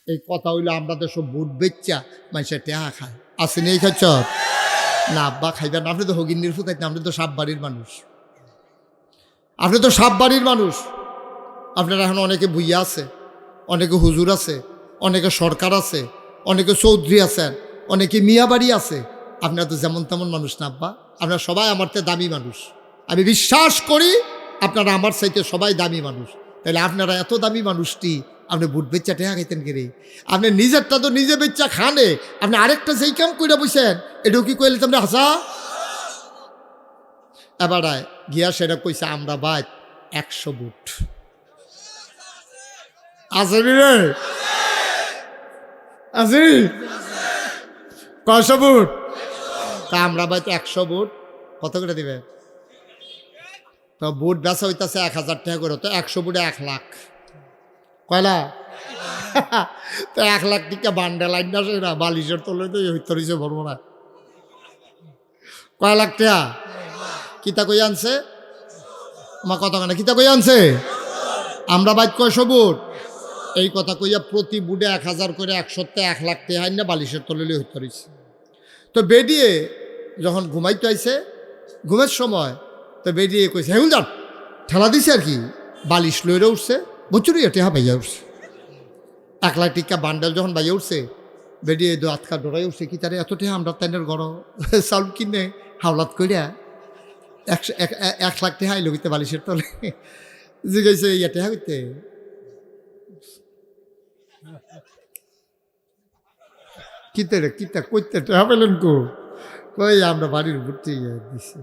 এই কথা হইলো আমরা তো সব বুট বেচ্চা মানুষের টেহা খায় আসেনি এই খাচ্ছ না আব্বা খাইবেন আপনি তো হগিন নির্ফুতাই না, আপনি তো সাপ বাড়ির মানুষ, আপনি তো সাপ বাড়ির মানুষ। আপনারা এখন অনেকে ভুইয়া আছে, অনেকে হুজুর আছে, অনেকে সরকার আছে, অনেকে চৌধুরী আছেন, অনেকে মিয়া বাড়ি আছে। আপনারা তো যেমন তেমন মানুষ না আব্বা, আপনারা সবাই আমার থেকে দামি মানুষ। আমি বিশ্বাস করি আপনারা আমার চাইতে সবাই দামি মানুষ। তাহলে আপনারা এত দামি মানুষটি আপনি বুট বেচ্চা টেহা খাইতেন কেরে? আপনি নিজেরটা তো নিজে বেচ্চা খানে, আপনি আরেকটা যেই কাম করে বসেন, এটাও কি কইলে তোমরা হাসা? এবার গিয়া সেটা কইছে আমরা বাইত 100 বুট আছে রে, আছে কয়শো বুট? তা আমরা বাইতে 100 বুট কত করে দিবে? তো বুট বেচা হইতেছে 1000 টাকা করে, তো 100 বুটে 1 লাখ, কয়লা? তো 1 লাখ টিকা বান্ডেল আইন না সেটা বালিশের তলে তো হইতে ভরবো না। কয় লাখ টাকা কিতা কই আনছে? আমার কথা কেন কিতা কই আনছে? আমরা বাইত কয়শো বুট? এই কথা কইয়া প্রতি বুটে 1000 করে 100তে 1 লাখ টাকা আইন না বালিশের তলে হইতে রয়েছে। তো বেডিয়ে যখন ঘুমাইতে আইছে, ঘুমের সময় তো বেরিয়ে কইছে হেউন যান ঠেলা দিছে আর কি, বালিশ লইরে উঠছে, বছরই টেহা বাইয়া উঠছে। 1 লাখ টিকা বান্ডেল যখন বাইয়া উঠছে, বেরিয়ে দু হাতখা ডরাই উঠছে, কি তারে এত টেহা আমরা তাইনের গড় চাউল কিনে হাওলাত করিয়া 1 লাখ টেহা আইলো কিতে বালিশের তলে। জিগাইছে ইয়া টেহা হইতে কিতে রে কিতা কইতে টেহা পেলেন কো? কই আমরা বাড়ির ভর্তি দিছি।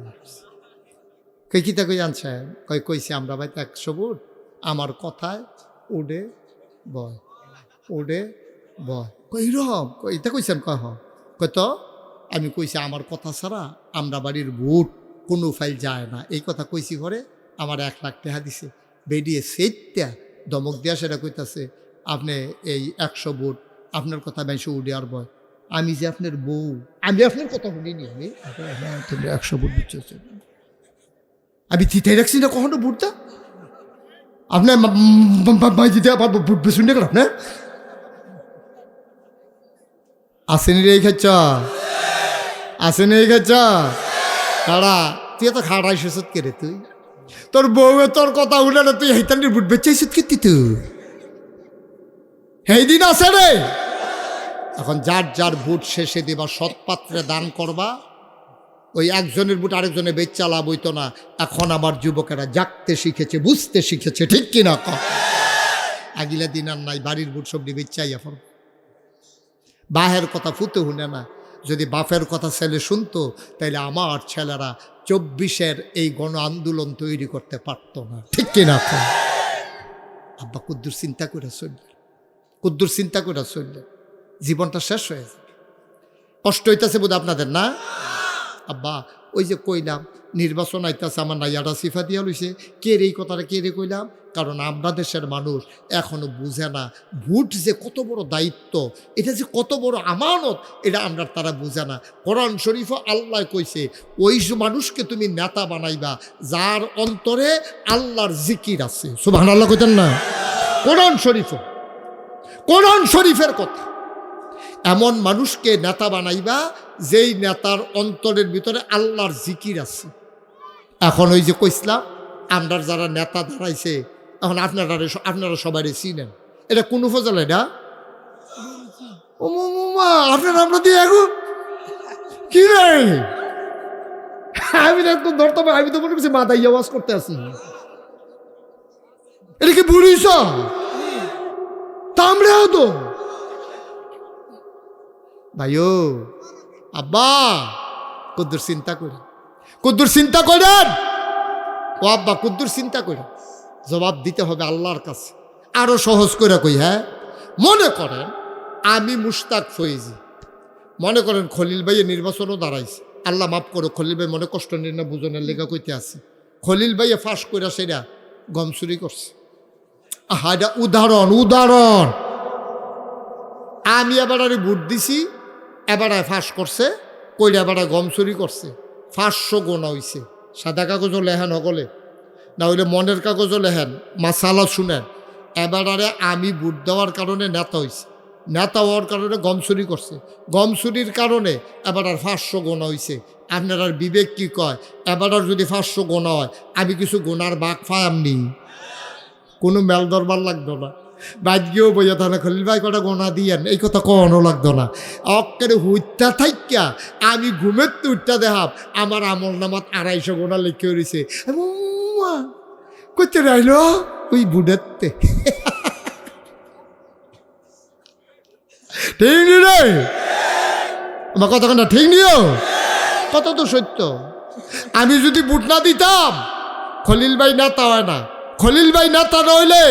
কই কিতা কই আনছেন? কইছি আমরা ভাই 100 বুট, আমার কথায় উড়ে বয়, উড়ে বয়। কই রকম এটা কইছেন? কয় তো আমি কইছি আমার কথা ছাড়া আমরা বাড়ির বুট কোনো ফাইল যায় না, এই কথা কইছি ঘরে। আমার 1 লাখ টাকা দিছে। বেরিয়ে সেইটা দমক দিয়া সেটা কইতাছে আপনি এই 100 বুট আপনার কথা বেশি উড়ে আর বয়। আমি যে আপনার বউ, আমি আপনার কথা শুনিনি, আমি 100 বুট দিচ্ছে, আমি চিতাই রাখছি না কখনো বুটটা। আপনার দিতে আবার বুট শুনে গেল আপনার আসেনি রে খাচ্ছ, আসেনি এই খাচ্ছ খাড়া। তুই এত খাড়াই সুসত করে তুই তোর বউ তোর কথা শুনে না, তুই হেতানির বুট বেচাই সুত করতি তুই, সেই দিন আছে রে। এখন যার যার বুট শেষে দিবা, সৎপাত্রে দান করবা। ওই একজনের বুট আরেকজনে বেচ্চা লাভ হইতো না। এখন আমার যুবকেরা জাগতে শিখেছে, বুঝতে শিখেছে, ঠিক কিনা? আগিলা দিন আর নাই, বাড়ির বুট সবটি বেচ্চাই এখন। বাহের কথা ফুতে শুনে না, যদি বাপের কথা ছেলে শুনতো তাইলে আমার ছেলেরা 24-এর এই গণ আন্দোলন তৈরি করতে পারতো না, ঠিক কিনা? আব্বা কুদ্দুর চিন্তা করে চললেন, কুদ্দুর চিন্তা করে চললেন, জীবনটা শেষ হয়ে যায়। কষ্ট হইতেছে বোধ আপনাদের না? আব্বা ওই যে কইলাম নির্বাচন আইতাছে, আমার নাইয়াটা সিফা দিয়া লইছে। কে রে এই কথাটা কে রে কইলাম? কারণ আমরা দেশের মানুষ এখনো বুঝে না ভোট যে কত বড় দায়িত্ব, এটা যে কত বড় আমানত, এটা আমরা তারা বুঝে না। কোরআন শরীফ আল্লাহ কইছে ওই মানুষকে তুমি নেতা বানাইবা যার অন্তরে আল্লাহর জিকির আছে। সুবহানাল্লাহ কইতেন না? কোরআন শরীফ, কোরআন শরীফের কথা। এমন মানুষকে নেতা বানাইবা যেই নেতার অন্তরের ভিতরে আল্লাহর জিকির আছে। এখন ওই যে কইসলাম আমরা যারা নেতা দাঁড়াইছে, এখন আপনারা সবাই চিনেন। এটা কোন উপজেলা? এটা আপনারা আমরা দিয়ে এখন কি রে, আমি একদম ধরতে পারি, আমি তো মনে করছি মাথায় আওয়াজ করতে আছি। এটা কি বুড়িস? তা আমরাও তো ভাইও আব্বা কুদ্দুর চিন্তা করি, কুদ্দুর চিন্তা করেন ও আব্বা, কুদ্দুর চিন্তা করেন। জবাব দিতে হবে আল্লাহর কাছে। আরো সহজ করে কই, হ্যাঁ মনে করেন আমি মুশতাক ফয়েজি, মনে করেন খলিল ভাইয়ের নির্বাচনও দাঁড়াইছে, আল্লাহ মাফ করো, খলিল ভাই মনে কষ্ট নিন না, বুঝনের লেখা কইতে আছে। খলিল ভাইয়ে ফাঁস করে সেটা গম চুরি করছে। আহা এটা উদাহরণ, উদাহরণ। আমি এবার ভোট দিছি, এবার ফাঁস করছে, কইলে এবার গম চুরি করছে। 500 গোনা হইছে। সাদা কাগজও লেহেন হগলে, না হইলে মনের কাগজও লেহেন, মাসালা শুনেন। এবারে আমি ভোট দেওয়ার কারণে নেতা হইছে, নেতা হওয়ার কারণে গম চুরি করছে, গম চুরির কারণে এবার আর 500 গোনা হয়েছে। আপনার আর বিবেক কি কয়? এবার আর যদি 500 গোনা হয়, আমি কিছু গোনার বাঘ পাইনি, কোনো মেল দরবার লাগতো না, বাজগেও বইয়া থাকে খলিল ভাই কটা গোনা দিয়েন, এই কথা কখনো লাগতো না। অক্কের হুইটা থাইকা আমি ঘুমের তো উঠটা দেখাব আমার আমল নামাত 250 গোনা লিখে রয়েছে। করতে রাইল ওই বুড়াতে ঠিক নি রে, আমার কথা না ঠিক নিও, কথা তো সত্য। আমি যদি বুট না দিতাম খলিল ভাই নেতা হয় না, খলিল ভাই নেতা নইলে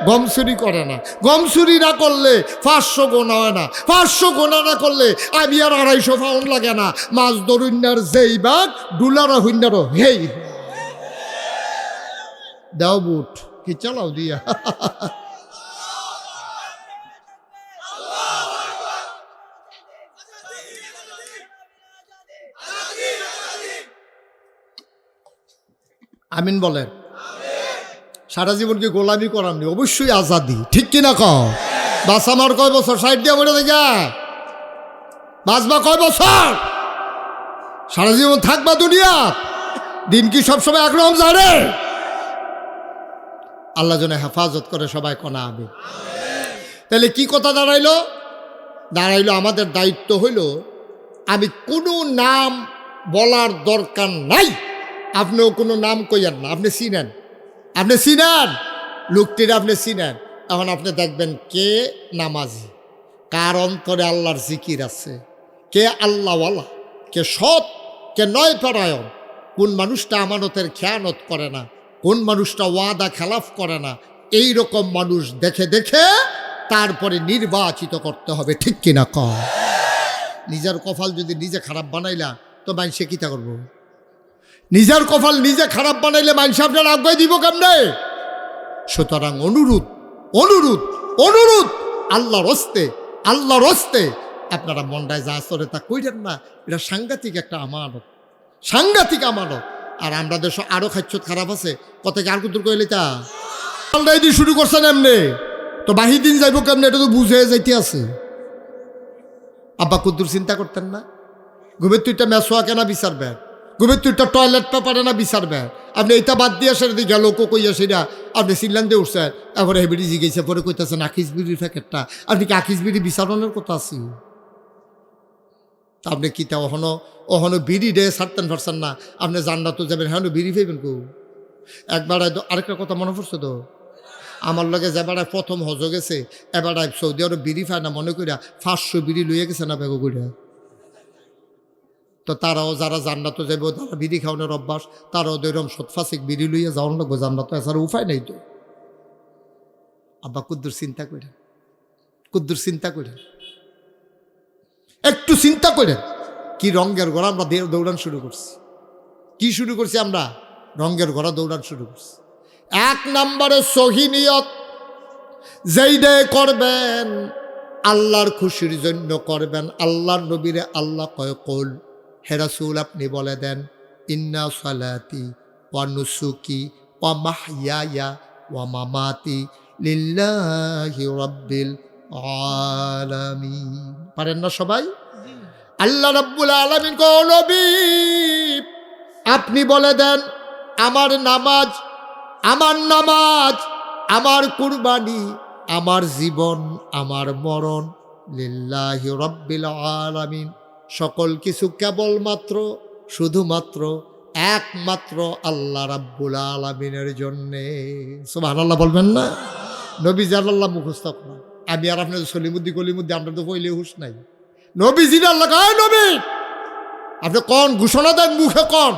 গম চুরি করে না, গম চুরি না করলে 500 গোনা হয় না, 500 গোনা না করলে আমি আর 250 পাউন্ড লাগে না। মাছ ধরুন্যার যেই বাঘ ডুলারা হইন্যারও হেই দাও বুট কি চালাও দিয়া। আমিন বলেন। সারা জীবন কি গোলামি করামনি? অবশ্যই আজাদি, ঠিক কিনা কও? বাস আমার কয় বছর? 60 দিয়ে বলে দেখা বাঁচবা কয় বছর? সারা জীবন থাকবা দুনিয়া, দিন কি সবসময় একরকম জানে? আল্লাহ যেন হেফাজত করে, সবাই কনা আমি। তাহলে কি কথা দাঁড়াইলো? দাঁড়াইলো আমাদের দায়িত্ব হইল আমি কোনো নাম বলার দরকার নাই, আপনিও কোনো নাম কইয়েন না। আপনি চিনেন, আপনি চিনেন লোকটির, আপনি চিনেন। এখন আপনি দেখবেন কে নামাজি, কার অন্তরে আল্লাহর জিকির আছে, কে আল্লাহওয়ালা, কে সৎ, কে নয় পরায়ণ, কোন মানুষটা আমানতের খেয়ানত করে না, কোন মানুষটা ওয়াদা খেলাফ করে না। এই রকম মানুষ দেখে দেখে তারপরে নির্বাচিত করতে হবে, ঠিক কিনা কও? নিজের কপাল যদি নিজে খারাপ বানাইলা তো মানুষে কিতা করবো? নিজের কপাল নিজে খারাপ বানাইলে মানুষ আপনার আজ্ঞায় দিব কেমনে? সুতরাং অনুরোধ অনুরোধ অনুরোধ, আল্লাহর হস্তে, আল্লাহর হস্তে আপনারা মন্ডায় যা চলে তা কইরেন না। এটা সাংঘাতিক একটা আমানত, সাংঘাতিক আমানত। আর আমরা দেশ আরো খাচ্ছত খারাপ আছে, কত আর কুতুর কইলে তা আল্লাহ দিয়ে শুরু করছেন এমনি, তো বাহির দিন যাইব কেমনে এটা তো বুঝে যাইতে আছে। আব্বা কুদ্দুর চিন্তা করতেন না? ঘুমের তুইটা মেসোয়া কেনা বিচারবেন, ঘুমের তুইটা টয়লেট পেপারে না বিচারবেন। আপনি এইটা বাদ দিয়ে আসেন দিকে লোক কইয়া সেটা আপনি সিল্লান দিয়ে উঠছেন, এবারে হেবিড়ি জিগেছে, পরে কইতেছেন আখিস বিড়ির প্যাকেটটা, আপনি কি আখিস বিড়ি বিচারণের কথা আছি? আপনি কি তা ওহনো ওহনো বিড়ি ডে ছাড়তেন পারছেন না? আপনি জান্নাত তো যাবেন, হ্যাঁ বিড়ি পাইবেন কো? একবার আরেকটা কথা মনে পড়ছে তো, আমার লগে যেবারে প্রথম হজ গেছে, এবারে সৌদি আরব বিড়ি পায় না মনে করিয়া 500 বিড়ি লইয়া গেছে না বেগো করিয়া। তো তারাও যারা জান্নাত যাইব, তারা বিড়ি খাওয়ানোর অভ্যাস, তারাও দৈরম সৎফাসিক বিড়ি লইয়া যাওয়ার লাগবো জান্নাত, এছাড়া উপায় নাই তো। আব্বা কুদ্দুর চিন্তা করেন, কুদ্দুর চিন্তা করেন, একটু চিন্তা করেন। কি রঙের ঘোড়া আমরা দৌড়ান শুরু করছি, কি শুরু করছি আমরা? রঙের ঘোড়া দৌড়ান শুরু করছি। 1 নম্বরে সহি নিয়ত, যেই দে করবেন আল্লাহর খুশির জন্য করবেন। আল্লাহর নবীরে আল্লাহ কয় কল, হে রাসূল আপনি বলে দেন, ইন্না সালাতি ওয়া নুসুকি ওয়া মাহইয়ায়া ওয়া মামাতি লিল্লাহি রাব্বিল আলামিন। পারেন না সবাই? আল্লাহ রাব্বুল আলামিন কয় নবী আপনি বলে দেন, আমার নামাজ, আমার নামাজ, আমার কুরবানি, আমার জীবন, আমার মরণ লিল্লাহি রাব্বিল আলামিন, সকল কিছু কেবলমাত্র শুধুমাত্র একমাত্র আল্লাহ রাব্বুল আলামিনের জন্যে। সুবহানাল্লাহ বলবেন না? নবী জাল্লাল্লাহ মুখস্থ করা। আমি আর আপনাদের সলিমুদ্দি কলিমুদ্দি আমরা তো বইলে হুশ নাই। নবীজি আল্লাহ কয় নবী আপনি কন ঘোষণা দেন, মুখে কন।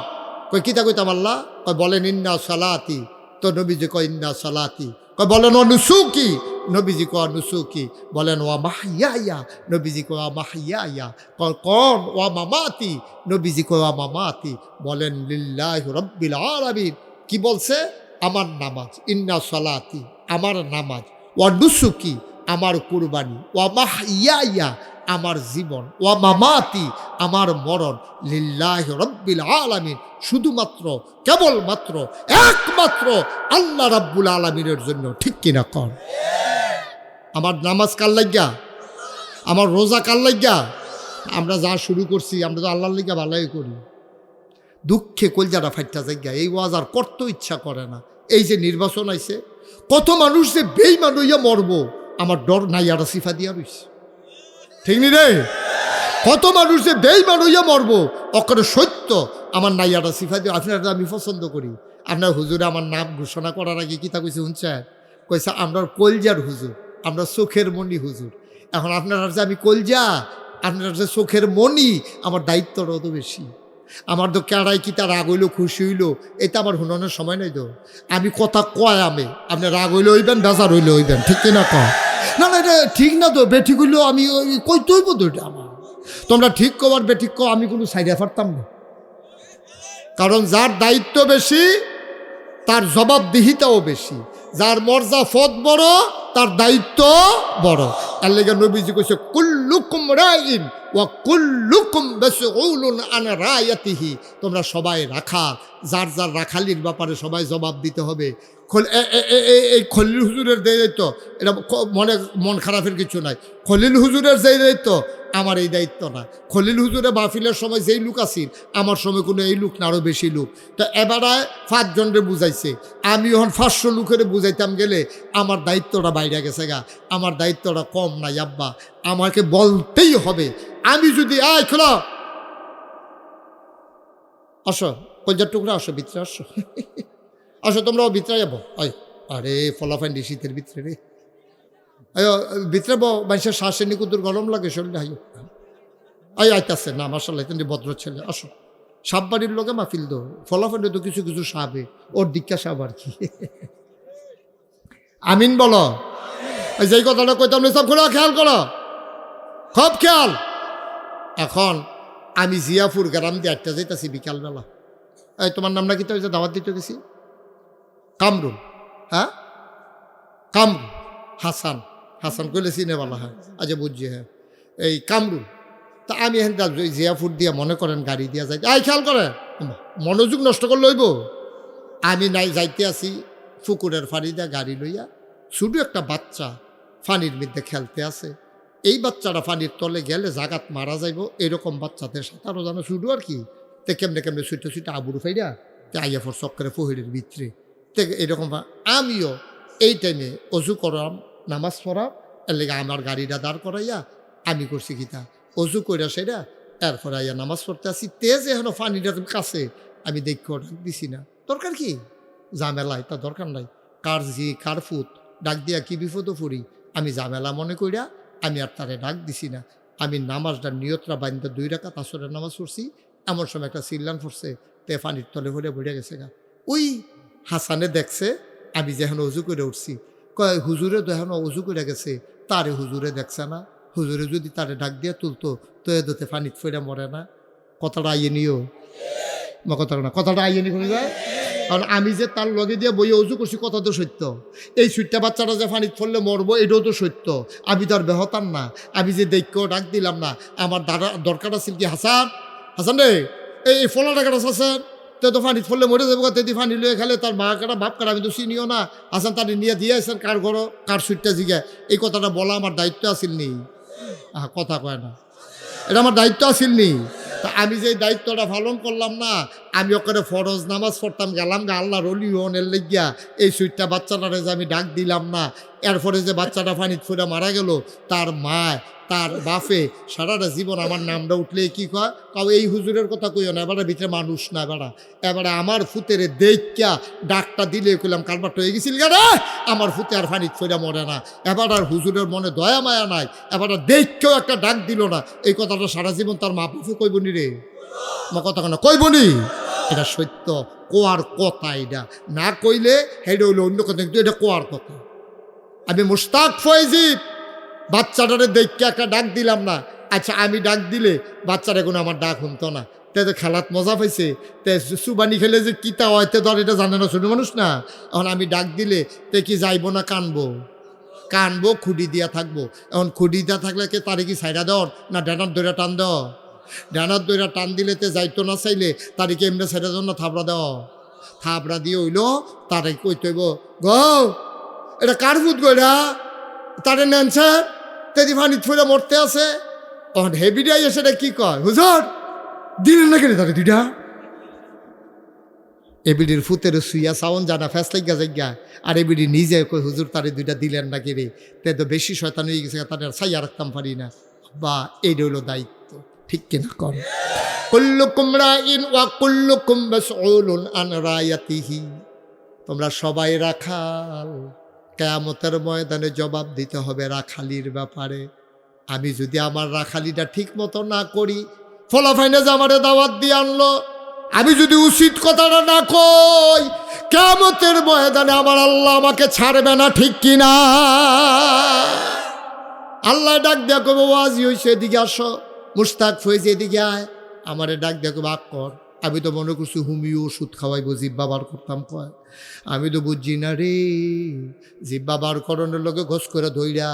কই কিতা কইতাম আল্লাহ? কয় বলেন ইন্না সালাতি, তো নবীজি কয় ইন্না সালাতি। কয় বলেন ও নুসুকি, নবীজি কয় নুসুকি। বলেন ওয়া মাহইয়ায়া, নবীজি কয় ওয়া মাহইয়ায়া। কয় কোন ওয়া মামাতি, নবীজি কয় ওয়া মামাতি। বলেন লিল্লাহি রাব্বিল আলামিন। কি বলছে? আমার নামাজ, ইন্না সালাতি আমার নামাজ, ওয়া নুসুকি আমার কুরবানি, ওয়া মাহইয়ায়া আমার জীবন, ওয়া মামাতি আমার মরণ, লিল্লাহি রাব্বিল আলামিন শুধুমাত্র কেবলমাত্র একমাত্র আল্লাহ রাব্বুল আলামিনের জন্য। ঠিক কিনা কন? আমার নামাজ কার লাগিয়া? আমার রোজা কার লাগিয়া? আমরা যা শুরু করছি আমরা তো আল্লাহর লিগা ভালোই করি, দুঃখে কলজাটা ফাইটা জায়গা এই ওয়াজ আর করতে ইচ্ছা করে না। এই যে নির্বাচন আইছে, কত মানুষ যে বেইমান হইয়া মরবো আমার ডর নাই, আর সিফা দিয়া রইছে, ঠিক নি রে? কত মানুষ যে বেইমান হইয়া মরবো অকরে সত্য আমার নাইয়াটা সিফা দিয়ে। আপনারা আমি পছন্দ করি, আপনার হুজুরে আমার নাম ঘোষণা করার আগে কিতা কইছে শুনছেন? কইছে আমরা কলজার হুজুর, আমরা চোখের মণি হুজুর। এখন আপনারা যে আমি কলজা, আপনার যে চোখের মণি, আমার দায়িত্বটা অত বেশি। আমার তো কেড়াই কি তার রাগ হইলো খুশি হইলো এটা আমার হুনানোর সময় নাই তো। আমি কথা কয় আমি, আপনি রাগ হইলে হইবেন, বেজার হইলে হইবেন, ঠিক কিনা কয়? না না এটা ঠিক না তো, বেঠিক হইলেও আমি কইতে হইব তো এটা আমার। তোমরা ঠিক কবার বেঠিক কো, আমি কোনো সাইডে পারতাম না। কারণ যার দায়িত্ব বেশি তার জবাবদিহিতাও বেশি, যার মর্যাদা ফদ বড় তার দায়িত্ব বড়। এর লেগে নবীজি কইছে কুল্লুকুম রাইন ওয়া কুল্লুকুম মাসউলুন আন রায়াতিহি। তোমরা সবাই রাখা, যার যার রাখালির ব্যাপারে সবাই জবাব দিতে হবে। এই খলিল হুজুরের যে দায়িত্ব, এটা মন খারাপের কিছু নাই। খলিল হুজুরের যে দায়িত্ব আমার এই দায়িত্ব না। খলিল হুজুরে মাহফিলের সময় যেই লোক আসিল আমার সময় কোনো এই লোক না, আরও বেশি লোক। তো এবারে 5 জনরে বুঝাইছে, আমি এখন 500 লোকের বুঝাইতাম গেলে আমার দায়িত্বটা বাইরে গেছে গা। আমার দায়িত্বটা কম নাই আব্বা, আমাকে বলতেই হবে। আমি যদি আয় খোলা আসো, কলজার টুকরা আসো, ভিতরে আসো, আসো তোমরাও ভিতরে যাবো। আরে ফলাফাইন্ডি শীতের ভিতরে রে, ভিতরে মানুষের শ্বাসের নিকুতুর গরম লাগে শরীরে। আইতাছে না মাসাল্লাহ, তুমি ভদ্র ছেলে, আসো। সাপ বাড়ির লোকে মাহফিল দো, ফলাফাইন্ডে তো কিছু কিছু সাবে, ওর দিকটা সাপ আর কি। আমিন বলো। যেই কথাটা কইতাম সব খোলা খেয়াল করো, খুব খেয়াল। এখন আমি জিয়াপুর গ্রাম দিয়ে একটা যাইতাছি বিকালবেলা। তোমার নাম নাকি তো দাওয়াত দিতে গেছি? কামরুল। হ্যাঁ কামরুল, হাসান, হাসান কইলে চিনে বলা হয়। আচ্ছা বুঝছি, হ্যাঁ এই কামরুল। তা আমি এখন জিয়াপুর দিয়ে মনে করেন গাড়ি দিয়া যাই, খেয়াল করে মনোযোগ নষ্ট করে লইব। আমি নাই যাইতে আসি পুকুরের ফাড়ি দিয়া গাড়ি লইয়া, শুধু একটা বাচ্চা ফানির মধ্যে খেলতে আছে। এই বাচ্চাটা ফানির তলে গেলে জাগাত মারা যাইব, এরকম বাচ্চাদের সাঁতারও জানো শুধু আর কি। তে কেমনে কেমনে ছুটে ছুটে আবুর ফাইরা তে আইয়াফর চক্করে ফহিরের ভিতরে তে এরকম। আমিও এই টাইমে অজু করাম, নামাজ পড়াম, এর লেগে আমার গাড়িটা দাঁড় করাইয়া আমি করছি কিতা অজু কইরা সেটা এরপর আইয়া নামাজ পড়তে আসি। তেজ এখনো ফানিটার কাছে আমি দেখো ডাক দিছি না, দরকার কি ঝামেলায়, তা দরকার নাই। কার জি কার ফুত ডাক দিয়া কি বিপদও পড়ি, আমি ঝামেলা মনে কইরা আমি আর তারে ডাক দিছি না। আমি নামাজটা নিয়তরা বাইন্দা 2 রাকাত আসরের নামাজ পড়ছি। এমন সময় একটা চিল্লান পড়ছে, তে ফানির তলে ভরে ভরে গেছে গা। ওই হাসানে দেখছে আমি যেন অজু করে উঠছি, কয় হুজুরে তো এখন অজু করে গেছে, তারে হুজুরে দেখছে না। হুজুরে যদি তারে ডাক দিয়ে তুলতো তো এদোতে ফানিত ফেরা মরে না। কথাটা আইয়ে নিও, কথাটা আইয়ে নি করে যায়। কারণ আমি যে তার লগে দিয়ে বইয়ে অজু করছি কথা তো সত্য। এই সুইটটা বাচ্চাটা যে ফানিত ফেললে মরবো এটাও তো সত্য। আমি তো আর বেহতার না, আমি যে দেখকেও ডাক দিলাম না। আমার দরকার আছে কি হাসান, হাসান রে এই ফলা টাকাটা হাসান তো ফানিত ফেললে মরে যাবো, তেদি ফানি লুয়ে খেলে তার মা কাটা বাপ কাটা, আমি তো চিনিও না। হাসান তার নিয়ে দিয়ে আসেন কার ঘর কার সুইটটা জিগা, এই কথাটা বলা আমার দায়িত্ব আসিল নি? কথা কয় না, এটা আমার দায়িত্ব আসিল নি? তা আমি যে দায়িত্বটা পালন করলাম না, আমি ওখানে ফরজ নামাজ পড়তাম গেলাম গা আল্লাহর অলি হনের লেগিয়া। এই সুইটটা বাচ্চাটারে যে আমি ডাক দিলাম না, এরপরে যে বাচ্চাটা ফানিত ফুটা মারা গেল, তার মা তার বাপে সারাটা জীবন আমার নামটা উঠলে কি কয়, কাউ এই হুজুরের কথা কইও না, এবারে ভিতরে মানুষ না এবারা। এবারে আমার ফুতেরে দেখা ডাকটা দিলে কইলাম কারবার হয়ে গেছিল গা, আমার ফুতে আর ফানিত ফুটা মরে না। এবার আর হুজুরের মনে দয়া মায়া নাই, এবার দেখকেও একটা ডাক দিল না। এই কথাটা সারা জীবন তার মা বাপে কইবনি রে, মা কথা কেন কইবনি? এটা সত্য, কোয়ার কথা। এটা না কইলে হেডে হইলো অন্য কথা, কিন্তু এটা কোয়ার কথা। আমি মুশতাক ফয়জিব বাচ্চাটারে দেখকে একটা ডাক দিলাম না। আচ্ছা আমি ডাক দিলে বাচ্চারা কোনো আমার ডাক শুনতো না, তে তো খেলাত মজা পাইছে, তে সুবানি খেলে যে কিতা হয় তে ধর এটা জানে না, ছোট মানুষ না। এখন আমি ডাক দিলে তে কি যাইব না কানবো? কানবো, খুঁড়ি দিয়া থাকবো। এখন খুঁড়ি দিয়া থাকলে কে তারে কি সাইডা দর না ডানার দইরা টান দেও? ডানার দইরা টান দিলে তে যাইতো না, চাইলে তারে কি এমনি সাইডার জন্য থাবড়া দেও? থাবড়া দিয়ে হইলো তারে কইতে হইব, গো এটা কার ফুট গো, এটা তারে নেন স্যার, তেদি পানি ফুলে মরতে আছে। তখন হেবিডাই এসে কি কয়, হুজুর দিলেন না কেন তারে দুইটা? এবিডির ফুতের সুইয়া সাউন জানা ফ্যাস লাগিয়া যাইগা, আর এবিডি নিজে কই হুজুর তারে দুইটা দিলেন না কে রে, তে তো বেশি শয়তান হয়ে গেছে, তাদের সাইয়া রাখতাম পারি না। বা এইটা হলো দায়িত্ব, ঠিক কিনা কর? কুল্লুকুম রাইন ওয়া কুল্লুকুম মাসউলুন আন রায়াতিহি। তোমরা সবাই রাখাল, কিয়ামতের ময়দানে জবাব দিতে হবে রাখালির ব্যাপারে। আমি যদি আমার রাখালিটা ঠিক মতো না করি, ফলাফাইনে যে আমারে দাওয়াত দিয়ে আনলো, আমি যদি উচিত কথাটা না কই, কিয়ামতের ময়দানে আমার আল্লাহ আমাকে ছাড়বে না, ঠিক কিনা? আল্লাহ ডাক দিয়া কবে ওয়াজি হইছে, এদিকে আসো। মুস্তাক ফয়েজ এদিকে আয়। আমারে ডাক দিয়া কবে আক কর। আমি তো মনে করছি হুমিও ওষুধ খাওয়াই জিব্বা বার করতাম, কয় আমি তো বুঝছি না রে, জিব্বা বার করণের লোকে ঘষ করে ধইরা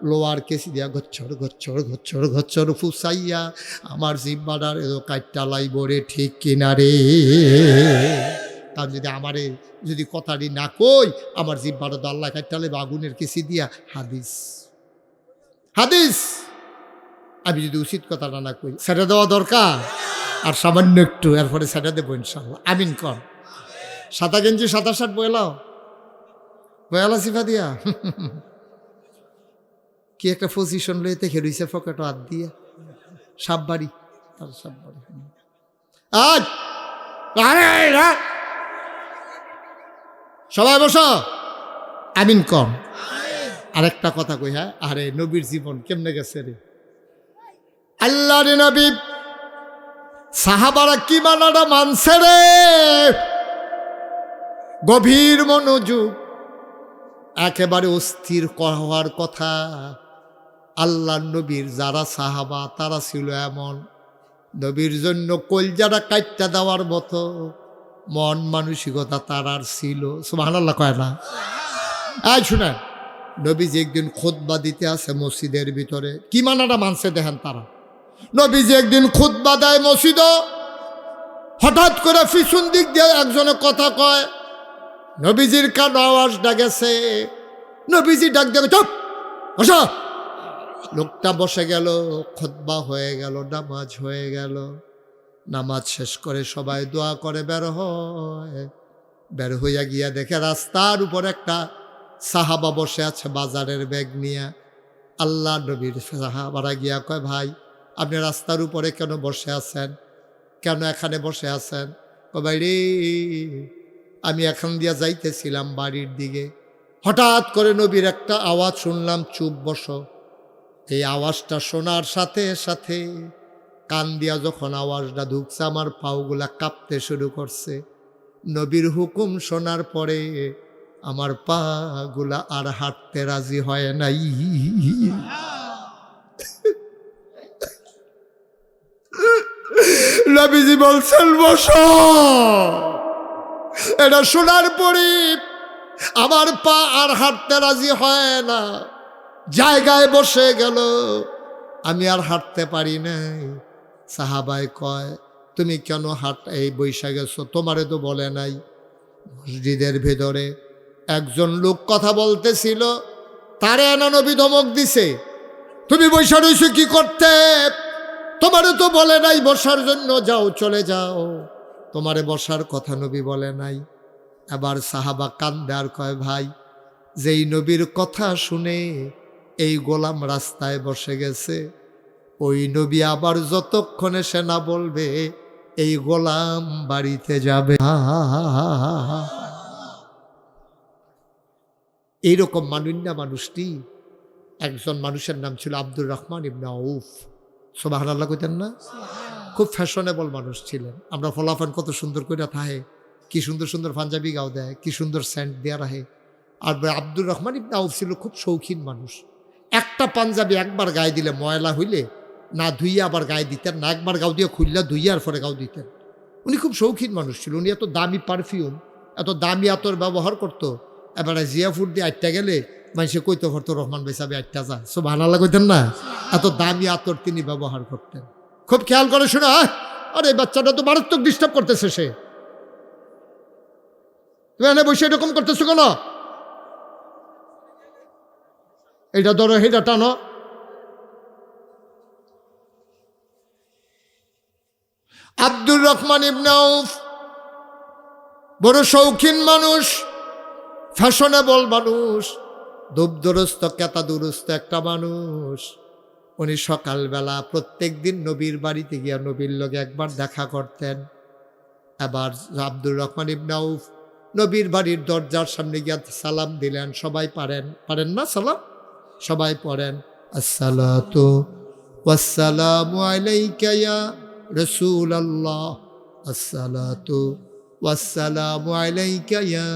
লোয়ার কেসি দিয়া ঘচ্ছর ঘচ্ছর ঘচ্ছর ঘচ্ছর ফুসাইয়া আমার জিব্বাটার এত কাটটা লাইব রে, ঠিক কিনা রে? তার যদি আমারে যদি কথাটি না কই, আমার জিব্বাটা তো আল্লাহ কাটটা লাইব আগুনের কেসি দিয়া। হাদিস হাদিস। আমি যদি উচিত কথাটা না কই, সেটা দেওয়া দরকার। আর সামান্য একটু এরপরে সেটা দেবো ইনশাল্লাহ। আমিন কর। সাদা গেঞ্জি 67 বয়লাও বয়ালা সিফা দিয়া কি একটা পজিশন লইতে খেলুইছে পকেট হাত দিয়ে সাববাড়ি তার সাববাড়ি। আজ সবাই বসো, আমিন কম। আরেকটা কথা কই, হ্যাঁ, আরে নবীর জীবন কেমনে গেছে রে। আল্লাহ রে নবী সাহাবারা কি মানাটা মানছে রে। গভীর মনোযোগ, একেবারে অস্থির হওয়ার কথা। আল্লাহ নবীর যারা সাহাবা তারা ছিল এমন, নবীর জন্য কলজাটা কাটটা দেওয়ার মতো মন মানসিকতা তারার ছিল। সুবহানাল্লাহ কয় না? এই শুনেন, নবীজি একদিন খুতবা দিতে আছে মসজিদের ভিতরে, কি মানাটা মানছে দেখেন তারা। নবীজি একদিন খুতবা দেয় মসজিদ, হঠাৎ করে পিছন দিক দিয়ে একজনে কথা কয়, নবীজির কানে আওয়াজটা গেছে। নবীজি ডাক দেবে, চুপ বসো। লোকটা বসে গেল, খুতবা হয়ে গেল, নামাজ হয়ে গেল। নামাজ শেষ করে সবাই দোয়া করে বের হয়। বের হইয়া গিয়া দেখে রাস্তার উপর একটা সাহাবা বসে আছে বাজারের ব্যাগ নিয়ে। আল্লাহ নবীর সাহাবারা গিয়া কয়, ভাই আপনি রাস্তার উপরে কেন বসে আছেন? কেন এখানে বসে আছেন? কয় রে, আমি এখান দিয়া যাইতেছিলাম বাড়ির দিকে, হঠাৎ করে নবীর একটা আওয়াজ শুনলাম, চুপ বসো। এই আওয়াজটা শোনার সাথে সাথে কান দিয়া যখন আওয়াজটা ঢুকছে, আমার পাওগুলা কাঁপতে শুরু করছে। নবীর হুকুম শোনার পরে আমার পাগুলা আর হাঁটতে রাজি হয় নাই। নবীজি বলছেন বসো। এটা শোনার পরে আমার পা আর হাঁটতে রাজি হয় না, জায়গায় বসে গেল। আমি আর হাঁটতে পারি নাই। সাহাবায় কয়, তুমি কেন এই বৈশা গেছো? তোমারে তো বলে নাই। মসজিদের ভেতরে একজন লোক কথা বলতেছিল, তারে এনা নবী ধমক দিছে, তুমি বৈশা রইছো কি করতে? তোমারে তো বলে নাই বসার জন্য, যাও চলে যাও। তোমারে বসার কথা নবী বলে নাই। এবার সাহাবা কান্দে আর কয়, ভাই যেই নবীর কথা শুনে এই গোলাম রাস্তায় বসে গেছে, ওই নবী আবার যতক্ষণে সে না বলবে এই গোলাম বাড়িতে যাবে। এইরকম মানুন্না মানুষটি, একজন মানুষের নাম ছিল আব্দুর রহমান ইবনে আউফ। সুবহানাল্লাহ কইতেন না? খুব ফ্যাশনেবল মানুষ ছিলেন। আমরা ফলাফল কত সুন্দর করে থাহে, কি সুন্দর সুন্দর পাঞ্জাবি গাও দেয়, কি সুন্দর সেন্ট দেওয়া রাখে। আর আব্দুর রহমান ইবনে আউফ ছিল খুব শৌখিন মানুষ। একটা পাঞ্জাবি একবার গায়ে দিলে ময়লা হইলে না ধুইয়া আবার গায়ে দিতেন না, একবার গাও দিয়ে খুললা ধুইয়ার পরে গাও দিতেন। উনি খুব শৌখিন মানুষ ছিল। উনি এত দামি পারফিউম, এত দামি আতর ব্যবহার করতো। এবারে জিয়াফুর দিয়ে আটটা গেলে মানুষে কইতে পারতো রহমান ভাই সাহেব আটটা যা। সুবহানাল্লাহ কইতেন না? এত দামি আতর তিনি ব্যবহার করতেন। খুব খেয়াল করে শোনা, আরে বাচ্চাটা তো মারাত্মক ডিস্টার্ব করতেছে, সে তুমি এনে বসে এরকম করতেছো কেন? এটা ধরো, এটা টানো, আব্দুর রহমান ইবনে আউফ বড় শৌখিন মানুষ, ফ্যাশনেবল মানুষ, দুবদুরস্ত কেতা দুরস্ত একটা মানুষ। উনি সকালবেলা প্রত্যেক দিন নবীর বাড়িতে গিয়া নবীর লগে একবার দেখা করতেন। এবার আব্দুর রহমান ইবনে আউফ নবীর বাড়ির দরজার সামনে গিয়া সালাম দিলেন। সবাই পারেন না সালাম? সবাই পড়েন, আসসালাতু ওয়াসসালামু আলাইকা ইয়া রাসূলুল্লাহ, আসসালাতু ওয়াসসালামু আলাইকা ইয়া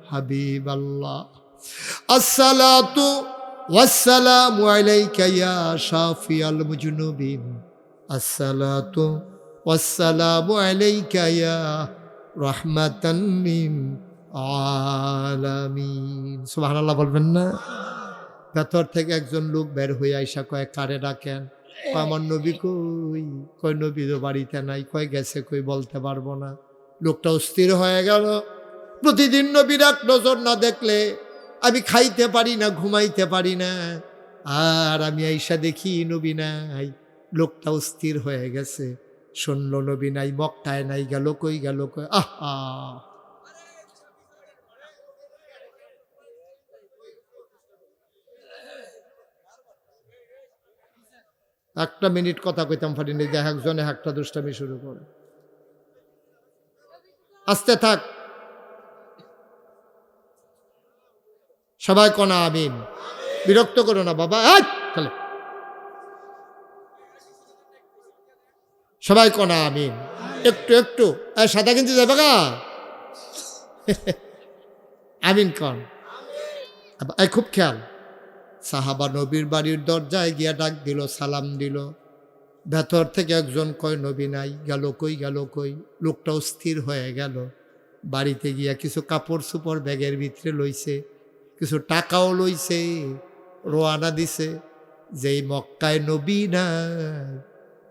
হাবিবাল্লাহ, আসসালাতু ওয়াসসালামু আলাইকা ইয়া শাফিয়াল মুজনুবিন, আসসালাতু ওয়াসসালামু আলাইকা ইয়া রাহমাতান লিল আলামিন। সুবহানাল্লাহ বলবেন না? ভেতর থেকে একজন লোক বের হয়ে আইসা কয়, কারে ডাকেন? আমার নবী কই? কয় নবী তো বাড়িতে নাই। কয় গেছে কই বলতে পারবো না। লোকটা অস্থির হয়ে গেল। প্রতিদিন নবীর এক নজর না দেখলে আমি খাইতে পারি না, ঘুমাইতে পারি না, আর আমি আইসা দেখি নবী নাই। লোকটা অস্থির হয়ে গেছে। শুনলো নবী নাই, মক্কায় নাই, গেল কই? আহা, একটা মিনিট কথা কইতাম পারিনি, দেখ একজনে একটা দুষ্টামি শুরু করে। আস্তে থাক, সবাই কনা আমিন। বিরক্ত করো না বাবা, তাহলে সবাই কনা আমিন। একটু সাদা কিনতে যাবে গা, আমিন কন। খুব খেয়াল। সাহাবা নবীর বাড়ির দরজায় গিয়া ডাক দিল, সালাম দিল। ভেতর থেকে একজন কয় নবী নাই, গেল কই? লোকটাও স্থির হয়ে গেল। বাড়িতে গিয়া কিছু কাপড় চোপড় ব্যাগের ভিতরে লইছে, কিছু টাকাও লইছে, রোয়ানা দিছে। যেই মক্কায় নবী নাই,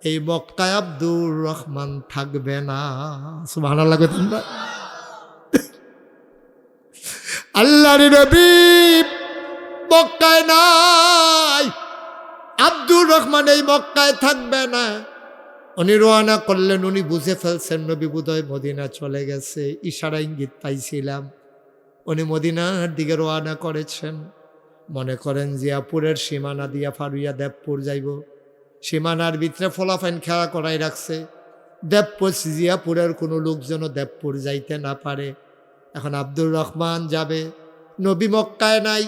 এই মক্কায় আব্দুর রহমান থাকবে না। সুবহানাল্লাহ কইতেন না? আল্লাহর নবী মক্কায় নাই, আব্দুর রহমান এই মক্কায় থাকবে না। উনি রওনা করলেন। উনি বুঝে ফেলছেন নবী বোধহয় মদিনা চলে গেছে, ইশারা ইঙ্গিত পাইছিলাম। উনি মদিনার দিকে রওনা করেছেন। মনে করেন জিয়াপুরের সীমানা দিয়া ফারুইয়া দেবপুর যাইব। সীমানার ভিতরে ফলাফাইন খেলা করাই রাখছে। দেবপুর জিয়াপুরের কোনো লোক যেন দেবপুর যাইতে না পারে। এখন আব্দুর রহমান যাবে, নবী মক্কায় নাই।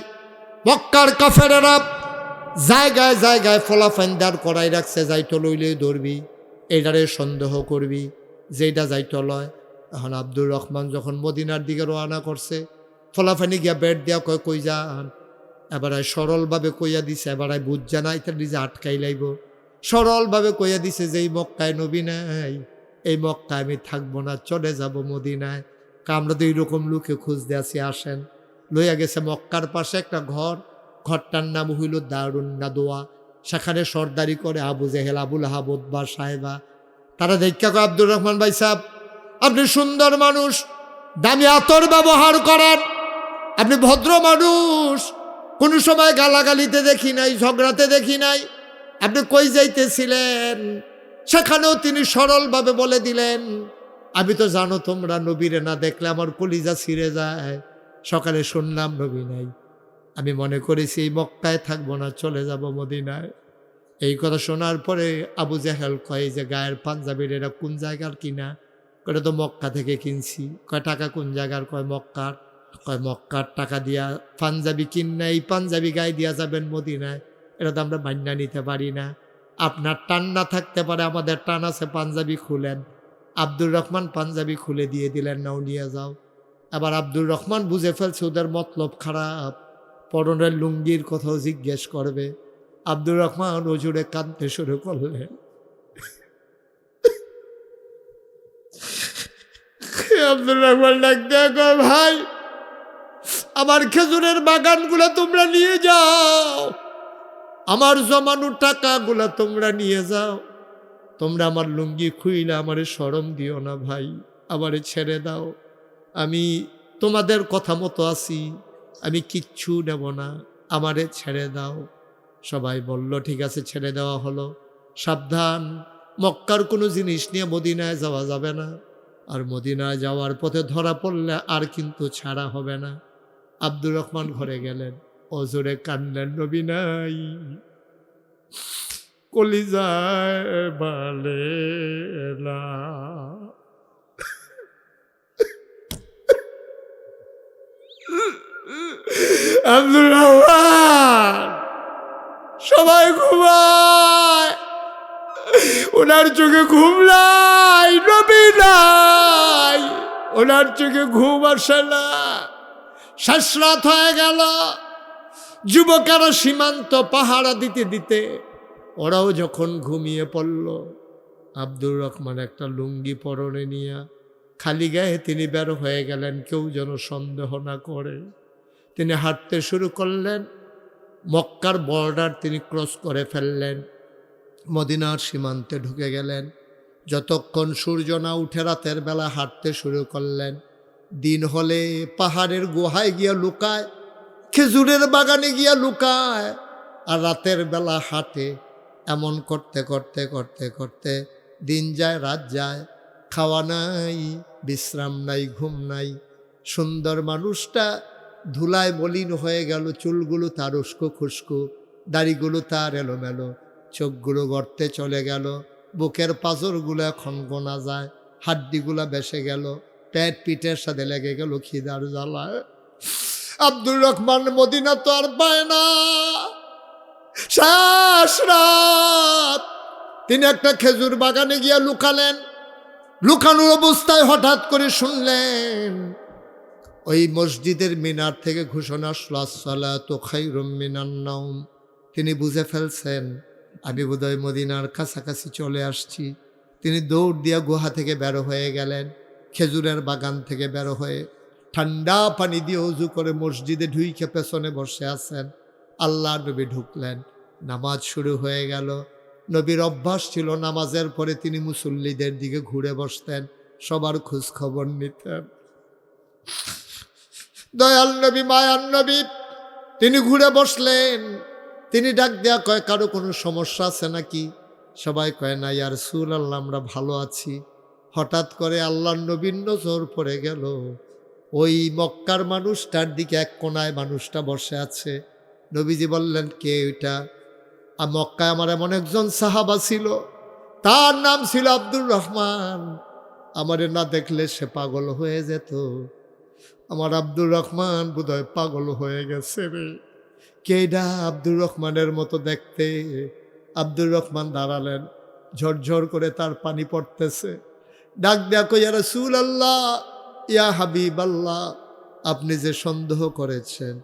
মক্কার কাফেরেরা জায়গায় জায়গায় ফলাফাইন দাঁড় করাই রাখছে, যাইতো লইলে ধরবি, এইটারে সন্দেহ করবি, যেটা যাইতো লয়। এখন আব্দুর রহমান যখন মদিনার দিকে রওনা করছে, ফলাফানি গিয়া বেড দিয়া কই যান? এবারে সরলভাবে কইয়া দিছে, এবারে বুঝ জানা এটা নিজে আটকাই লাইব। সরলভাবে কইয়া দিছে যে এই মক্কায় নবী নাই, এই মক্কায় আমি থাকবো না, চলে যাব মদিনায়। আমরা তো এইরকম লোকে খুঁজতে আসি, আসেন। লইয়া গেছে মক্কার পাশে একটা ঘরটার নাম হইল দারুন নাদোয়া। সেখানে সর্দারি করে আবু জেহেল, আবুল আহাব, উতবা সাহেবা। তারা দেখা কয়, আব্দুর রহমান ভাই সাহেব, আপনি সুন্দর মানুষ, দামি আতর ব্যবহার করেন, আপনি ভদ্র মানুষ, কোনো সময় গালাগালিতে দেখি নাই, ঝগড়াতে দেখি নাই। আপনি কই যাইতেছিলেন? সেখানেও তিনি সরলভাবে বলে দিলেন, আমি তো জানো তোমরা নবীরে না দেখলে আমার কলিজা ছিঁড়ে যায়। সকালে শুনলাম নবী নাই, আমি মনে করেছি এই মক্কায় থাকবো না, চলে যাব মদিনায়। এই কথা শোনার পরে আবু জেহেল কয় যে গায়ের পাঞ্জাবির এরা কোন জায়গার কিনা? কয় তো মক্কা থেকে কিনছি। কয় টাকা কোন জায়গার? কয় মক্কার। কয় মক্কার টাকা দিয়া পাঞ্জাবি কিন, এই পাঞ্জাবি গায়ে দিয়া যাবেন মদিনায়? এটা তো আমরা মান্যা নিতে পারি না। আপনার টান না থাকতে পারে, আমাদের টান আছে, পাঞ্জাবি খুলেন। আব্দুর রহমান পাঞ্জাবি খুলে দিয়ে দিলেন, নাও নিয়ে যাও। এবার আব্দুর রহমান বুঝে ফেলছে ওদের মতলব খারাপ, পরনের লুঙ্গির কথাও জিজ্ঞেস করবে। আব্দুর রহমান ওজুরে কাঁদতে শুরু করলেন। আব্দুর রহমান ডাক দেখো, ভাই আমার খেজুরের বাগানগুলো তোমরা নিয়ে যাও, আমার জমানো টাকাগুলা তোমরা নিয়ে যাও, তোমরা আমার লুঙ্গি খুইলে আমারে শরম দিও না ভাই, আমারে ছেড়ে দাও, আমি তোমাদের কথা মতো আছি, আমি কিচ্ছু নেব না, আমারে ছেড়ে দাও। সবাই বলল ঠিক আছে, ছেড়ে দেওয়া হলো। সাবধান, মক্কার কোনো জিনিস নিয়ে মদিনায় যাওয়া যাবে না, আর মদিনায় যাওয়ার পথে ধরা পড়লে আর কিন্তু ছাড়া হবে না। আব্দুর রহমান ঘরে গেলেন, অজরে কান্দেন, নবী নাই, কলিজায় বালে না। আব্দুর রহমান সবাই ঘুমায়, ওনার চোখে ঘুম নাই, নবী নাই, ওনার চোখে ঘুম আসে না। শেষ রাত হয়ে গেল, যুবকেরা সীমান্ত পাহারা দিতে দিতে ওরাও যখন ঘুমিয়ে পড়ল, আব্দুর রহমান একটা লুঙ্গি পরনে নিয়ে খালি গায়ে তিনি বের হয়ে গেলেন, কেউ যেন সন্দেহ না করে। তিনি হাঁটতে শুরু করলেন, মক্কার বর্ডার তিনি ক্রস করে ফেললেন, মদিনার সীমান্তে ঢুকে গেলেন। যতক্ষণ সূর্য না উঠে রাতের বেলা হাঁটতে শুরু করলেন। দিন হলে পাহাড়ের গুহায় গিয়া লুকায়, খেজুরের বাগানে গিয়া লুকায়, আর রাতের বেলা হাঁটে। এমন করতে করতে করতে করতে দিন যায়, রাত যায়, খাওয়া নাই, বিশ্রাম নাই, ঘুম নাই। সুন্দর মানুষটা ধুলায় মলিন হয়ে গেল, চুলগুলো তার উস্কো খুস্কো, দাড়িগুলো তার এলোমেলো, চোখগুলো গর্তে চলে গেল, বুকের পাঁজরগুলো এখন গোনা যায়, হাড্ডিগুলা বেসে গেল, পেট পিঠের সাথে লেগে গেল খিদার জ্বালায়। আব্দুর রহমান মদিনা তো আর পায় না। শেষ রাত তিনি একটা খেজুর বাগানে গিয়া লুকালেন। লুকানোর অবস্থায় হঠাৎ করে শুনলেন ওই মসজিদের মিনার থেকে ঘোষণা আসলো, আসসালাতু খায়রুম মিনান নাওম। তিনি বুঝে ফেলছেন আমি বোধহয় মদিনার কাছাকাছি চলে আসছি। তিনি দৌড় দিয়া গুহা থেকে বের হয়ে গেলেন, খেজুরের বাগান থেকে বের হয়ে ঠান্ডা পানি দিয়ে উজু করে মসজিদে ঢুইকে পেছনে বসে আছেন। আল্লাহ নবী ঢুকলেন, নামাজ শুরু হয়ে গেল। নবীর অভ্যাস ছিল নামাজের পরে তিনি মুসল্লিদের দিকে ঘুরে বসতেন, সবার খোঁজ খবর নিতেন। দয়াল নবী, মায়ার নবী, তিনি ঘুরে বসলেন। তিনি ডাক দেয়া কয়, কারো কোনো সমস্যা আছে নাকি? সবাই কয় না ইয়া রাসূলুল্লাহ, আমরা ভালো আছি। হঠাৎ করে আল্লাহর নবীর নজর পড়ে গেল ওই মক্কার মানুষটার দিকে, এক কোনায় মানুষটা বসে আছে। নবীজি বললেন, কে ওইটা? মক্কায় আমার এমন একজন সাহাবা ছিল, তার নাম ছিল আব্দুর রহমান। আমারে না দেখলে সে পাগল হয়ে যেত। আমার আব্দুর রহমান বোধহয় পাগল হয়ে গেছে রে। কেডা? আব্দুর রহমানের মতো দেখতে। আব্দুর রহমান দাঁড়ালেন, ঝরঝর করে তার পানি পড়তেছে। ডাক দেখো, ইয়া রাসূলুল্লাহ, ইয়া হাবিবাল্লাহ, আপনি যে সন্দেহ করেছেন,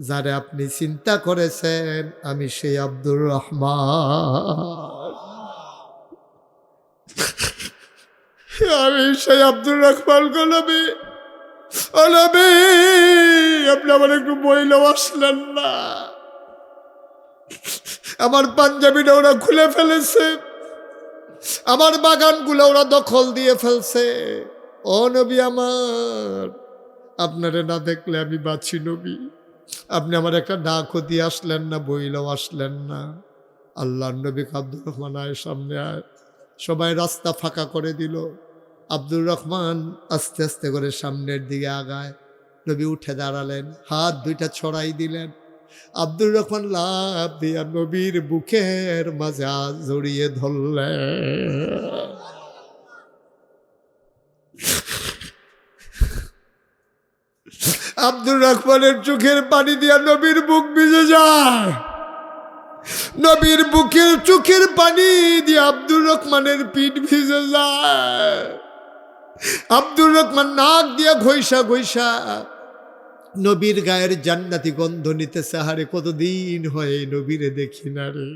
যারে আপনি চিন্তা করেছেন, আমি সেই আব্দুর রহমান, আমি সেই আব্দুর রহমান গো নবী। ও নবী, আপনি আমার একটু বইলেও আসলেন না। আমার পাঞ্জাবিটা ওরা খুলে ফেলেছে, আমার বাগানগুলো ওরা দখল দিয়ে ফেলছে। ও নবী আমার, আপনারে না দেখলে আমি বাঁচি নবী। আপনি আমার একটা ডাকও দিয়ে আসলেন না, বইলেও আসলেন না। আল্লাহর নবী আব্দুর রহমান, আয় সামনে আয়। সবাই রাস্তা ফাঁকা করে দিল। আব্দুর রহমান আস্তে আস্তে করে সামনের দিকে আগায়। নবী উঠে দাঁড়ালেন, হাত দুইটা ছড়াই দিলেন। আব্দুর রহমান লাফ দিয়া নবীর বুকের মাঝে হাত জড়িয়ে ধরলেন। আব্দুর রহমানের চোখের পানি দিয়া নবীর বুক ভিজে যায়। নবীর বুকের চোখের পানি দিয়ে আব্দুর রহমানের পিঠ ভিজে যায়। আব্দুর রহমান নাক দিয়া ঘইসা ঘইসা নবীর গায়ের জান্নাতি গন্ধ নিতেছে। হারে কতদিন হয় এই নবীরে দেখি না রে।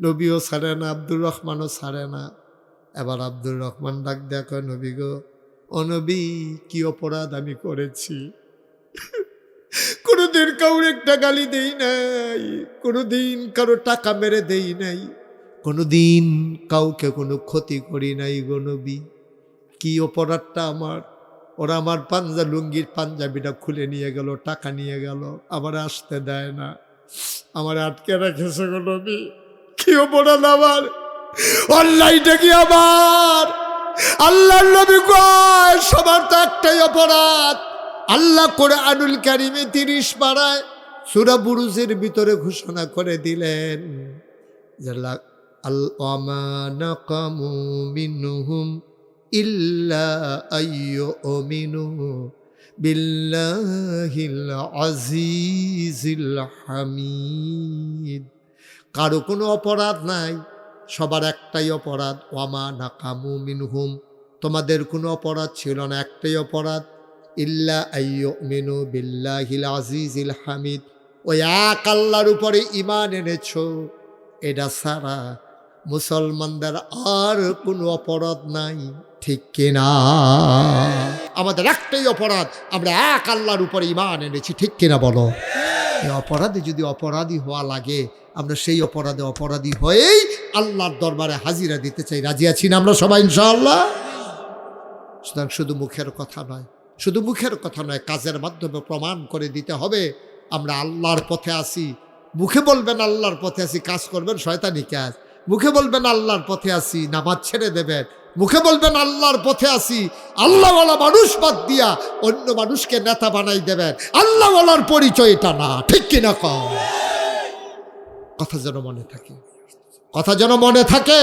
নবীও ছাড়ে না, আব্দুর রহমানও ছাড়ে না। এবার আব্দুর রহমান ডাক দেয়া কয়, নবী গো, ও নবী, কি অপরাধ আমি করেছি? কোনোদিন কাউর একটা গালি দেই নাই, কোনোদিন কারো টাকা মেরে দেই নাই, কোনোদিন কাউকে কোনো ক্ষতি করি নাই গো নবী। কি অপরাধটা আমার? ওরা আমার লুঙ্গির পাঞ্জাবিটা খুলে নিয়ে গেল, টাকা নিয়ে গেল, আমার আসতে দেয় না, আমার আটকে রেখেছে গো নবী। কি অপরাধ আমার? অন্যায়টা কি আমার? আল্লাহর নবী কয় সবার তো একটাই অপরাধ। আল্লাহ কোরআনুল কারীমে 30 পারায় সূরা বুরুজের ভিতরে ঘোষণা করে দিলেন যে ওয়ামা নাকামু মিনহুম ইল্লা আইয়ুমিনু বিল্লাহিল আজিজিল হামিদ। কারো কোনো অপরাধ নাই, সবার একটাই অপরাধ। ওয়ামা নাকামু মিনহুম, তোমাদের কোনো অপরাধ ছিল না, একটাই অপরাধ। ইল্লা আইয়ুমিনু বিল্লাহিল আজিজিল হামিদ, ওই এক আল্লাহর উপরে ঈমান এনেছো, এটা ছাড়া মুসলমানদের আর কোনো অপরাধ নাই। ঠিক কিনা? আমাদের একটাই অপরাধ, আমরা এক আল্লাহর উপরে ঈমান এনেছি। ঠিক কিনা বলো? এই অপরাধে যদি অপরাধী হওয়া লাগে, আমরা সেই অপরাধে অপরাধী হয়েই আল্লাহর দরবারে হাজিরা দিতে চাই। রাজি আছি না আমরা সবাই ইনশাআল্লাহ? সুতরাং শুধু মুখের কথা নয়, শুধু মুখের কথা নয়, কাজের মাধ্যমে প্রমাণ করে দিতে হবে আমরা আল্লাহর পথে আসি। মুখে বলবেন আল্লাহর পথে আসি, কাজ করবেন শয়তানি কাজ। মুখে বলবেন আল্লাহর পথে আসি, নামাজ ছেড়ে দেবেন। মুখে বলবেন আল্লাহর পথে আসি, আল্লাহওয়ালা মানুষ বাদ দিয়া অন্য মানুষকে নেতা বানাই দেবেন। আল্লাহওয়ালার পরিচয় এটা না। ঠিক কিনা কও? কথা যেন মনে থাকে, কথা যেন মনে থাকে।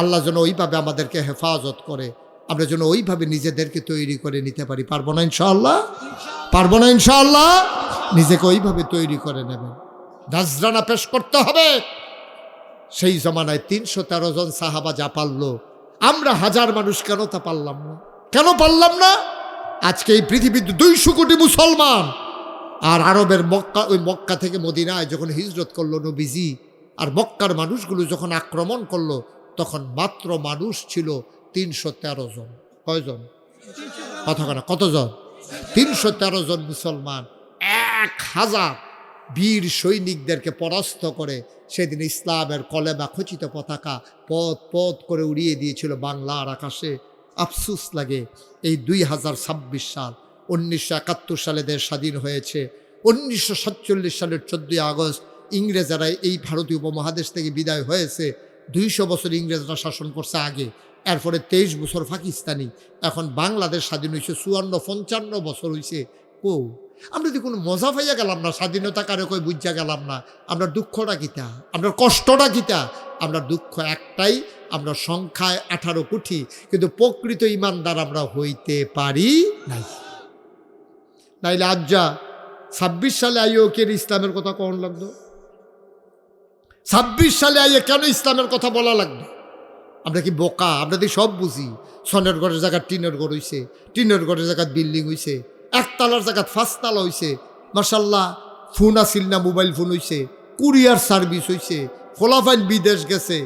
আল্লাহ যেন ওইভাবে আমাদেরকে হেফাজত করে, আমরা যেন ওইভাবে নিজেদেরকে তৈরি করে নিতে পারি। পারবো না ইনশাআল্লাহ? পারবো না ইনশাআল্লাহ? নিজেকে ওইভাবে তৈরি করে নেবেন। নাজরানা পেশ করতে হবে। সেই জমানায় 313 জন সাহাবা যা পারলো, আমরা 1000 মানুষ কেন তা পারলাম না? কেন পারলাম না? আজকে এই পৃথিবীতে 200 কোটি মুসলমান। আর আরবের মক্কা, ওই মক্কা থেকে মদিনায় যখন হিজরত করলো নবীজি, আর মক্কার মানুষগুলো যখন আক্রমণ করলো, তখন মাত্র মানুষ ছিল 313 জন। কয়জন? কথা কতজন? 313 জন মুসলমান 1000 বীর সৈনিকদেরকে পরাস্ত করে সেদিন ইসলামের কলেমা খচিত পতাকা পথ পথ করে উড়িয়ে দিয়েছিল বাংলার আকাশে। আফসোস লাগে এই 2026 সাল, 1971 সালে দেশ স্বাধীন হয়েছে। 1947 সালের 14 আগস্ট ইংরেজরা এই ভারতীয় উপমহাদেশ থেকে বিদায় হয়েছে। 200 বছর ইংরেজরা শাসন করছে আগে, এরপরে 23 বছর পাকিস্তানি। এখন বাংলাদেশ স্বাধীন হয়েছে 54-55 বছর হয়েছে। ও আমরা যদি কোনো মজা পাইয়া গেলাম না, স্বাধীনতা কারে কই বুঝা গেলাম না। আমরা দুঃখটা কিতা, আমরা কষ্টটা কিতা? আমরা দুঃখ একটাই, আমরা সংখ্যায় 18 কোটি, কিন্তু প্রকৃত ইমানদার আমরা হইতে পারি নাই। নাইলে আজ্জা 26 সালে আইও কে ইসলামের কথা কখন লাগতো? 26 সালে আইয়ে কেন ইসলামের কথা বলা লাগবে? আমরা কি বোকা? আমরা তো সব বুঝি। সনের ঘরের জায়গায় টিনের ঘর হইছে, টিনের ঘরের জায়গায় বিল্ডিং হইছে, একতলার জায়গায় 5 তালা হইছে। মাশাল্লাহ, ফোন আসিল না, মোবাইল ফোন হইছে, কুরিয়ার সার্ভিস হইছে, ফলাফাইন বিদেশ গেছে।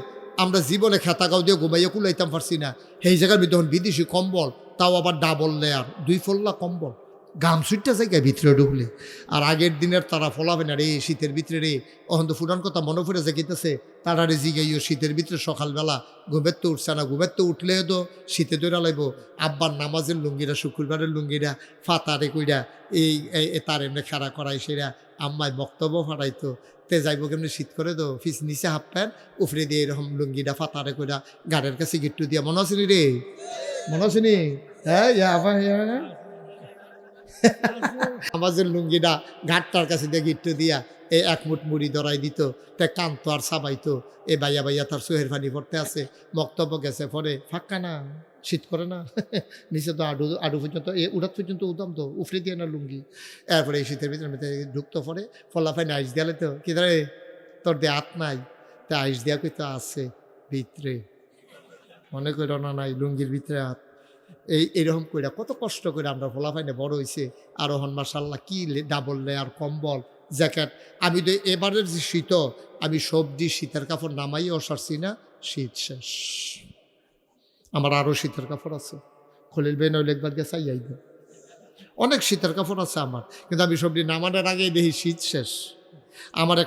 আমরা জীবনে খেতাগাঁও দিয়ে ঘুমাইয়া কুলাইতাম পারছি না। সেই জায়গার ভিতরে তখন বিদেশি কম্বল, তাও আবার ডাবল লেয়ার, 2 ফল্লা কম্বল, গাম সুইটটা জায়গায় ভিতরে ঢুকলে। আর আগের দিনের তারা ফলাবে না রে শীতের ভিতরে রে। অহন তো ফুটান কথা মনে পড়ে যেতেছে, তারা রে জিগাইও শীতের ভিতরে সকালবেলা ঘুমের তো উঠছে না। ঘুমের তো উঠলে তো শীতে দৌড়া লাগব। আব্বার নামাজের লুঙ্গিরা, শুক্রবারের লুঙ্গিরা ফাতারে কইরা এই তার এমনি খাড়া করাই সেরা আম্মায় বক্তব্য ফাটাইতো। তে যাইব কেমনি শীত করে তো ফিস নিচে হাফ প্যান্ট উফরে দিয়ে এরকম লুঙ্গিটা ফাতারে কইরা গাড়ির কাছে গিট্টু দিয়া। মনে আসেনি রে? মনে আসেনি? হ্যাঁ, আমাদের লুঙ্গিটা ঘাটটার কাছে দিয়ে গিট্টু দিয়া এই 1 মুঠ মুড়ি ধরাই দিত। তে কান্ত আর সাবাইতো। এ বাইয়া বাইয়া তার চোহের পানি পড়তে আছে, বক্তব্য গেছে পরে ফাঁকা না, শীত করে না, নিচে তো আডু পর্যন্ত উড়াত পর্যন্ত উদাম তো উফরে দিয়ে না লুঙ্গি। এরপরে এই শীতের ভিতরে ঢুকতো পরে ফলাফাইন আইস দিয়ালে তো কি ধরে তোর দিয়ে হাত নাই, তা আইস দিয়া কই তো আছে ভিতরে, মনে করো না নাই লুঙ্গির ভিতরে হাত। এইরকম কইরা কত কষ্ট করে আমরা ফলাফাইনে বড় হয়েছে। আর ওহন মাশাল্লাহ কি ডাবল লেয়ার কম্বল, জ্যাকেট। আমি তো এবারের যে শীত, আমি সবজি শীতের কাপড় নামাইও সারছি না, শীত শেষ। আমার আরও শীতের কাপড় আছে, খলিল বেন ওই লেখবার গেছে আইব, অনেক শীতের কাপড় আছে আমার, কিন্তু আমি সবজি নামানোর আগেই দেখি শীত শেষ। আমার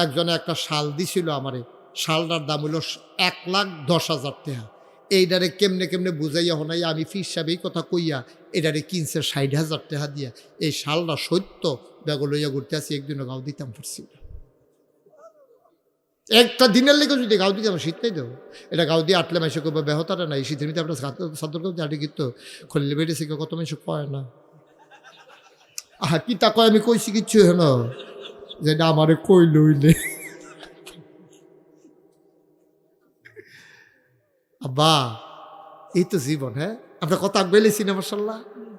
একজনে একটা শাল দিছিল আমারে, শালটার দাম হইল 1,10,000 টাকা। এইটারে কেমনে কেমনে বুঝাইয়া হনাইয়া আমি ফির সাহেব এই কথা কইয়া এটারে কিনছে 60,000 টাকা দিয়া। এই শালটা সত্য ব্যাগ লইয়া ঘুরতে আসি, একদিনও গাও দিতাম পারছি না। একটা দিনের লেগে যদি গাউ দিকে আমার শীত নাই দেবো, এটা গাউ দিয়ে আটলে মাইসে করবো বেহতারা না, এই শীতের ভিতরে আপনার সাদর করতে আটে কিন্তু খলিলে বেড়েছে কত মানুষ কয় না। আহা কি তা কয় আমি কইছি কিচ্ছু হেন যেটা আমারে কই লইলে। আব্বা এই তো জীবন। হ্যাঁ আমরা কত আগবেলেছি না মাশাল্লাহ।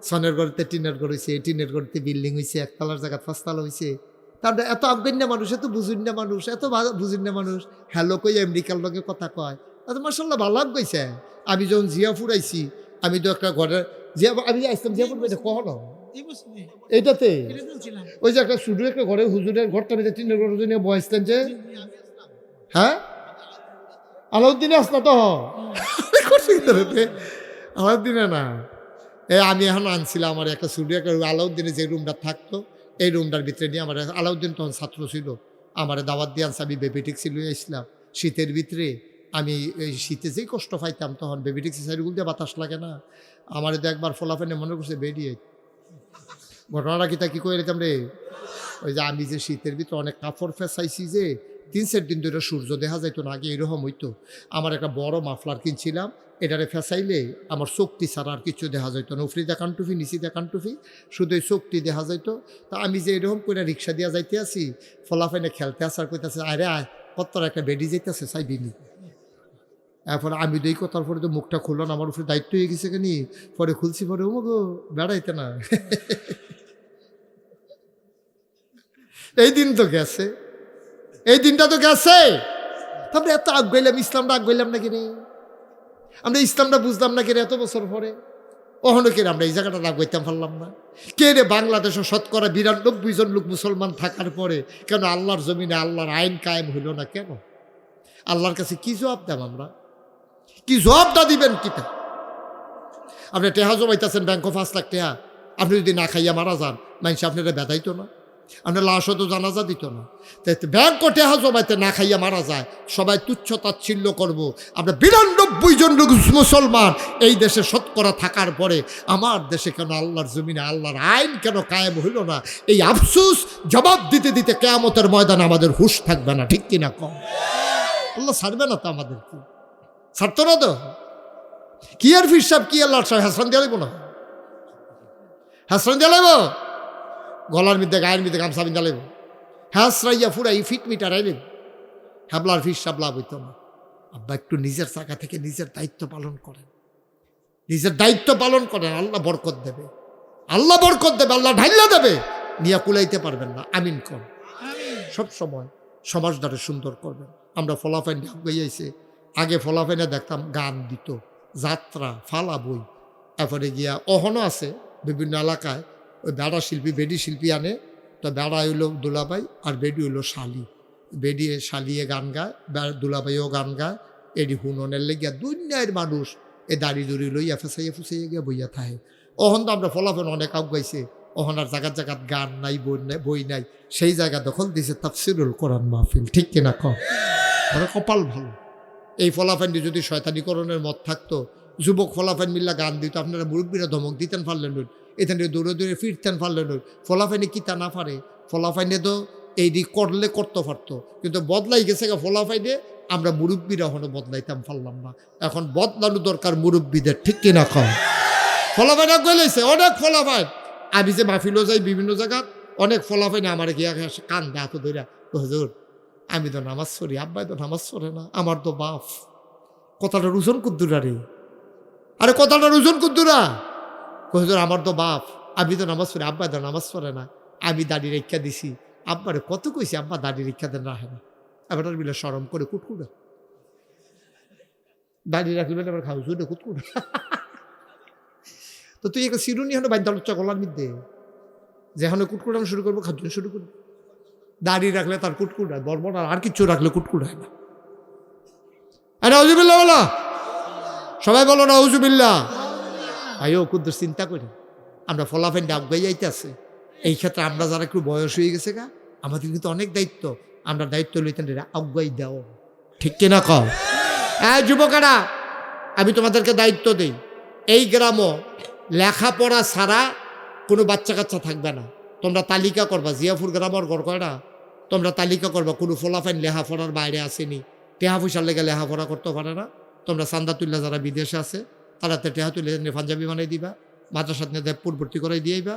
সনের গড়িতে টিনের ঘর হয়েছে, টিনের গড়িতে বিল্ডিং হয়েছে, একতলার জায়গা পাঁচতলা হয়েছে। তারপরে এত আফগান না মানুষ, এত বুঝুন না মানুষ, এত বুঝুন না মানুষ, হ্যালো কই আমেরিকার লোকে কথা কয়। এত মাশাল্লাহ ভালো গেছে। আমি যখন জিয়াপুর আইছি, আমি তো একটা ঘরের আমি আসতাম জিয়াপুর বেঁধে কখনো এইটাতে ওই যে একটা শুধু একটা ঘরে হুজুরের ঘরটা বেঁধে টিনের ঘর নিয়ে বসতেন যে। হ্যাঁ আলাউদ্দিনে আসতো তো আলাউদ্দিনে না, আমি এখন আনছিলাম আমার একটা স্টুডিও, একটা আলাউদ্দিনে যে রুমটা থাকতো এই রুমটার ভিতরে নিয়ে আমার আলাউদ্দিন তখন ছাত্র ছিল, আমার দাওয়াত দিয়ে আনছে। আমি বেবিটিক্সি লইয়া আসলাম শীতের ভিতরে। আমি এই শীতে যেই কষ্ট পাইতাম তখন বেবিটিক্সি সাইডগুলো দিয়ে বাতাস লাগে না, আমার তো একবার ফলাফেনে মনে করছে বেরিয়ে ঘটনাটা কি করে দিতাম রে। ওই যে আমি যে শীতের ভিতরে অনেক কাপড় ফেসাইছি যে 3-4 দিন ধরে সূর্য দেখা যাইতো না, আগে এরকম হইতো। আমার একটা বড় মাফলার কিনছিলাম, এটারে ফেসাইলে আমার শক্তি ছাড়া আর কিছু দেখা যাইতো না। উফরি দেখান টুফি নিচি দেখান টুফি শুধু এই শক্তি দেখা যাইতো। তা আমি যে এরকম করে রিক্সা দিয়া যাইতে আসি, ফলাফাইনে খেলতে আসার কইতেছে আরে আয় কত একটা বেডি যাইতেছে চাইবিনি। এরপরে আমি তো এই কথার পরে তো মুখটা খুললো না, আমার উপরে দায়িত্ব হয়ে গেছে কেন। পরে খুলছি, পরে ও গো বেড়াইতে না। এই দিন তো গেছে, এই দিনটা তো গেছে। তারপরে এত আগাইলাম, ইসলামটা আগাইলাম না কিনে, আমরা ইসলামটা বুঝলাম না কিনে এত বছর পরে। কখনো কিনে আমরা এই জায়গাটা আগাইতাম পারলাম না। কে রে বাংলাদেশে শতকরা 92 জন লোক মুসলমান থাকার পরে কেন আল্লাহর জমিনে আল্লাহর আইন কায়েম হইল না কেন? আল্লাহর কাছে কি জবাব দেব আমরা? কি জবাবটা দিবেন কিতা? আপনি টেহা জমাইতেছেন ব্যাংক 5 লাখ টাকা, আপনি যদি না খাইয়া মারা যান মানুষ আপনারা বেদাইতো না, আপনার লাশও তো জানাজা দিত না। তাই ব্যাংক টেহা জমাইতে না খাইয়া মারা যায়, সবাই তুচ্ছ তাচ্ছিল্য করবো। আমরা 92 জন লোক মুসলমান এই দেশে শতকরা থাকার পরে আমার দেশে কেন আল্লাহর জমিনে আল্লাহর আইন কেন কায়েম হইল না? এই আফসোস জবাব দিতে দিতে কিয়ামতের ময়দানে আমাদের হুঁশ থাকবে না, ঠিক কিনা কম? আল্লাহ ছাড়বে না তো আমাদের, কি ছাড়তো না তো? কি আর ফির সাহেব কি আল্লাহ সাহেব হাসরান দিয়ে লাগবো না? হাসরান দিয়ে লাগবো, গলার মধ্যে গায়ের মধ্যে গামছা বিন্দা লাগবো, হাসরাইয়া ফুরাই ফিট মিটার আইলেন। হ্যাবলার ফির সাহেব লাভ হইতো না। আব্বা একটু নিজের জায়গা থেকে নিজের দায়িত্ব পালন করেন, নিজের দায়িত্ব পালন করেন, আল্লাহ বরকত দেবে, আল্লাহ বরকত দেবে, আল্লাহ ঢাইলা দেবে। নিয়ে কুলাইতে পারবেন না, আমিন কর। সব সময় সমাজটারে সুন্দর করবেন। আমরা ফলাফাইন গাইয়াইছে, আগে ফলাফাইনে দেখতাম গান দিত, যাত্রা, ফালা বই। তারপরে গিয়া অহনও আছে বিভিন্ন এলাকায় ওই বেড়া শিল্পী, বেডি শিল্পী আনে, তো বেড়া হইলো দুলাবাই আর বেডি হইলো শালি। বেডিয়ে শালিয়ে গান গায়, দুলাবাইও গান গায়। এডি হুননের লেগিয়া দুনিয়ার মানুষ এ দাড়ি দড়ি লইয়া ফেসাইয়া ফুসাইয়া গিয়া বইয়া থাকে। অহন তো আমরা ফলাফল অনেক আগাইছে, অহনার জায়গার জায়গাত গান নাই, বই নাই, সেই জায়গা দখল দিছে তাফসিরুল কোরআন মাহফিল, ঠিক কিনা কম? কপাল ভালো। এই ফলাফান্ডি যদি শয়তানিকরণের মত থাকতো, যুবক ফলাফান মিল্লা গান দিত, আপনারা মুরব্বীরা ধমক দিতেন পারলেন নই, এখানে দৌড়ে দৌড়ে ফিরতেন পারলেন নই। ফলাফাইনে কি তা না পারে? ফলাফাইনে তো এই দিক করলে করতে পারতো, কিন্তু বদলাই গেছে গা ফলাফাইনে। আমরা মুরব্বীরা এখনো বদলাইতাম পারলাম না, এখন বদলানো দরকার মুরব্বীদের, ঠিক কিনা কম? ফলাফাইন গেলেছে অনেক ফলাফাইন। আমি যে মাহফিলও যাই বিভিন্ন জায়গায়, অনেক ফলাফাইনে আমার গিয়া কান দেয় তো ধরা, হুজুর আমি তো নামাজ পড়ি, আব্বাই তো নামাজ পড়ে না, আমার তো বাপ। কথাটার ওজন কুদ্দুরা রে, আরে কথাটার ওজন কুদ্দুরা। হুজুর আমার তো বাপ, আমি তো নামাজ পড়ি, আব্বাই তো নামাজ পড়ে না, আমি দাড়ি রেখা দিছি। আব্বারে কত কইছি, আব্বা দাড়ি রেখা দেন রাখে না। এবার মিলে সরম করে কুটকুটা দাড়ি রাখলে আবার খাও শুনে কুটকুটা। তো তুই একটা চিরুনি হলো বাধ্য গলার মধ্যে, যেখানে কুটকুটানো শুরু করবো খাদ্য শুরু করবো। দাড়ি রাখলে তার কুটকুট হয়, বর্বর আর কিচ্ছু রাখলে কুটকুট হয় না। আরে আউযুবিল্লাহ বলো, সবাই বলো না আউযুবিল্লাহ। আয়ো কুদ্দুর চিন্তা করি, আমরা ফলাফেন ডাক গাই যাইতে আছে। এই ক্ষেত্রে আমরা যারা একটু বয়স হয়ে গেছে গা, আমাদের কিন্তু অনেক দায়িত্ব। আমরা দায়িত্ব লইতেন আগাই দাও, ঠিক কিনা কও? হ্যাঁ যুবকেরা, আমি তোমাদেরকে দায়িত্ব দিই, এই গ্রামও লেখাপড়া ছাড়া কোনো বাচ্চা কাচ্চা থাকবে না। তোমরা তালিকা করবা, জিয়াপুর গ্রামের ঘর কয়টা? তোমরা তালিকা করবা কোনো ফলাফাইন লেহাপড়ার বাইরে আসেনি, টেহা পয়সার লেগে লেহাপড়া করতে পারে না। তোমরা চান্দা তুল্লা যারা বিদেশে আছে তারা তো টেহা তুলে পাঞ্জাবি বানাই দিবা, মাদ্রাসার নেতা পূর্বর্তী করাই দিয়েইবা।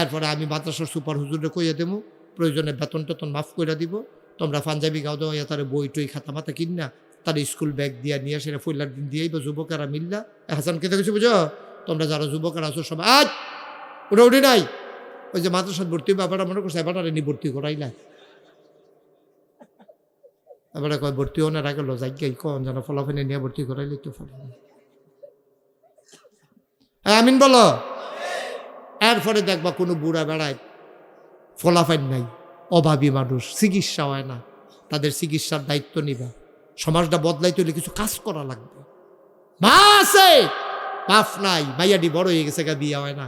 এরপরে আমি মাদ্রাসার সুপার হুজুরে কইয়া দেবো, প্রয়োজনে বেতন টেতন মাফ করে দিব। তোমরা পাঞ্জাবি গাও দেওয়া তার বই টই খাতা মাথা কিনা তার স্কুল ব্যাগ দিয়া নিয়ে সেটা ফইলার দিন দিয়েই বা যুবকেরা মিল্লা হাসান কেটে কিছু বুঝো। তোমরা যারা যুবকেরা আছো সবাই আজ ওটা উঠি নাই, ওই যে মাদ্রাসার ভর্তি ব্যাপারটা মনে করছে এবার নি ভর্তি করাইলা, এবারে কয় ভর্তি হওয়ার আগে লজাই কন যেন ফলাফল নিয়ে ভর্তি করাইলে তো ফল। আমিন বলো। এরপরে দেখবা কোনো বুড়া বেড়ায় ফলাফল নাই, অভাবী মানুষ, চিকিৎসা হয় না, তাদের চিকিৎসার দায়িত্ব নিবা। সমাজটা বদলাইতে হলে কিছু কাজ করা লাগবে। মা আছে বাপ নাই, মাইয়াডি বড় হয়ে গেছে, বিয়া হয় না।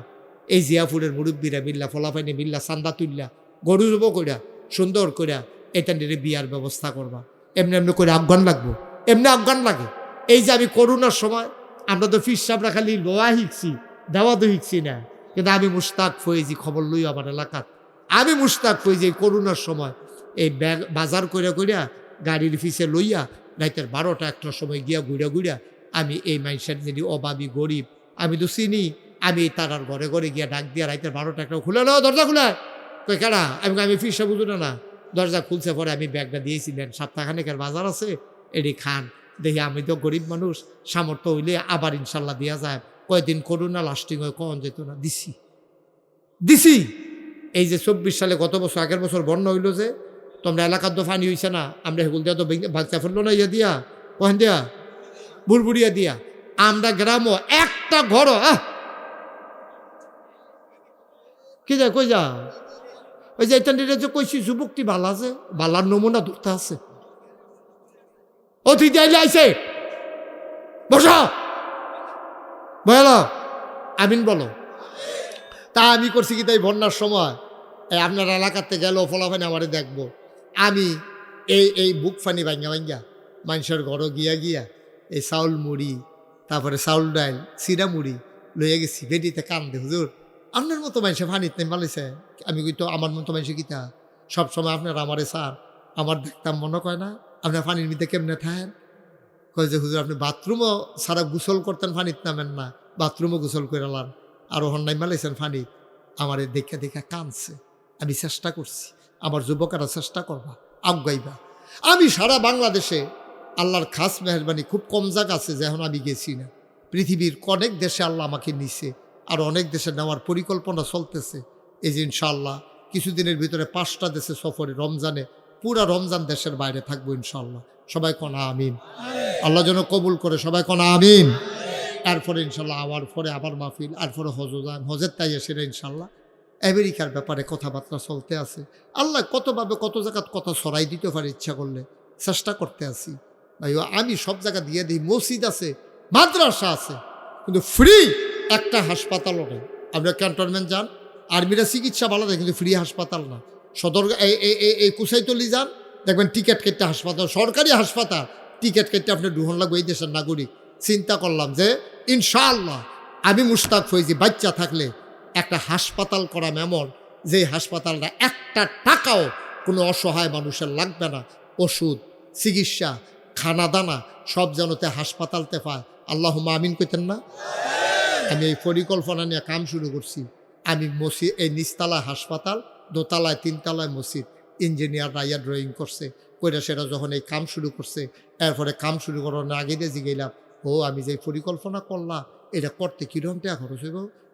এই জিয়াপুরের মুরব্বীরা মিল্লা ফলাফাইনে মিল্লা চান্দা তুললা গরু জব কইরা সুন্দর কইরা এটা নিয়ে বিয়ার ব্যবস্থা করবা। এমনি এমনি করে আফগান লাগবো, এমনি আফগান লাগে। এই যে আমি করোনার সময় আমরা তো ফির সাবরা খালি লোয়া শিখছি, দাওয়া তো শিখছি না, কিন্তু আমি মুশতাক ফয়েজি খবর লই আমার এলাকাত। আমি মুশতাক ফয়েজি করোনার সময় এই ব্যাগ বাজার কইরা কইরা গাড়ির ফিসে লইয়া রাইতের 12টা 1টার সময় গিয়া ঘুরা ঘুরা আমি এই মানুষের যিনি অভাবী গরিব আমি তো চিনি, আমি তারার ঘরে ঘরে গিয়া ডাক দিয়া রাইতের 12টা 1টা খুলে না দরজা খুলে কই কেডা, আমি ফিসা বুঝু না। দরজা খুলছে, পরে আমি ব্যাগটা দিয়েছিলেন, সপ্তাহখানেকের বাজার আছে এটি খান। দেখি আমি তো গরিব মানুষ, সামর্থ্য হইলে আবার ইনশাল্লাহ দেওয়া যায়। কয়েকদিন করোনা লাস্টিং হয়, কখন যেত না, দিছি। এই যে 24 সালে গত বছর আগের বছর বন্যা হইল যে, তোমরা এলাকার তো ফানি হইছে না, আমরা হেগুল দিয়া তো বাচ্চা ফেললো না, ইয়া দিয়া কহেন দিয়া বুড়বুড়িয়া দিয়া। আমরা গ্রামও একটা ঘর কি যায় কই যা ওই যে এটা যে কইছি যুবকটি ভালো আছে, বালার নমুনা ধরতে আছে। অতিথি আইলে আইছে, বসো বলো আমিন বলো। তা আমি করছি কি তাই বন্যার সময় আপনার এলাকাতে গেল ফলাফানি আমারে দেখবো, আমি এই বুক ফানি ভাঙ্গা ভাঙ্গা মানুষের ঘর গিয়া গিয়া এই চাউল মুড়ি, তারপরে চাউল ডাইল চিরা মুড়ি লইয়া গেছি। বেডিতে কান্দে, হুজুর আপনার মতো মানুষে ফানিত নেই মালিছে। আমি কই তো আমার মতো মানুষে কিতা সবসময় আপনার আমারে স্যার আমার দেখতাম মনে কয় না আপনার ফানির মধ্যে কেমনে থাকেন। কয় যে হুজুর আপনি বাথরুমও সারা গোসল করতেন, ফানিত নামেন না, বাথরুমও গোসল করে লান আর হন্যাই মালাইছেন ফানি। আমার দেখা দেখা কানছে। আমি চেষ্টা করছি, আমার যুবকেরা চেষ্টা করবা, আগাইবা। আমি সারা বাংলাদেশে আল্লাহর খাস মেহরবানি খুব কম জায়গা আছে যেমন আমি গেছি না। পৃথিবীর অনেক দেশে আল্লাহ আমাকে নিছে, আর অনেক দেশে নেওয়ার পরিকল্পনা চলতেছে। এই যে ইনশাআল্লাহ কিছুদিনের ভিতরে 5টা দেশে সফরে, রমজানে পুরা রমজান দেশের বাইরে থাকবো ইনশাআল্লাহ। সবাই কনা আমিন, আল্লাহ যেন কবুল করে, সবাই কনা আমিন। এরপরে ইনশাল্লাহ আবার পরে আবার মাহফিল, এরপরে হজের তাই সেটা ইনশাল্লাহ। আমেরিকার ব্যাপারে কথাবার্তা চলতে আছে। আল্লাহ কতভাবে কত জায়গাত কথা ছড়াই দিতে পারে, ইচ্ছা করলে চেষ্টা করতে আছি। ভাই আমি সব জায়গা দিয়ে দিই, মসজিদ আছে, মাদ্রাসা আছে, কিন্তু ফ্রি একটা হাসপাতালও নেই। আপনারা ক্যান্টনমেন্ট যান, আর্মিরা চিকিৎসা ভালো দেয়, কিন্তু ফ্রি হাসপাতাল না। সদর এই কুসাইতলি যান, দেখবেন টিকিট কেটে হাসপাতাল, সরকারি হাসপাতাল, টিকিট কেটে আপনি ঢুহন লাগবে এই দেশের নাগরিক। চিন্তা করলাম যে ইনশাআল্লাহ আমি মুশতাক ফয়েজি বাচ্চা থাকলে একটা হাসপাতাল করাম, এমন যে হাসপাতালটা একটা টাকাও কোনো অসহায় মানুষের লাগবে না। ওষুধ, চিকিৎসা, খানা দানা সব যেনতে হাসপাতালতে পায়। আল্লাহুম্মা আমিন কইতেন না? আমি এই পরিকল্পনা নিয়ে কাম শুরু করছি। আমি মসজিদ, এই নিচতলায় হাসপাতাল, দোতলায় 3তলায় মসজিদ, ইঞ্জিনিয়ার রাইয়া ড্রয়িং করছে, কইরা সেটা যখন এই কাম শুরু করছে, এরপরে কাম শুরু করার আগে দিয়ে জিগেলাম, ও আমি যে পরিকল্পনা করলাম এটা করতে কীরকম টাকা খরচ হইব?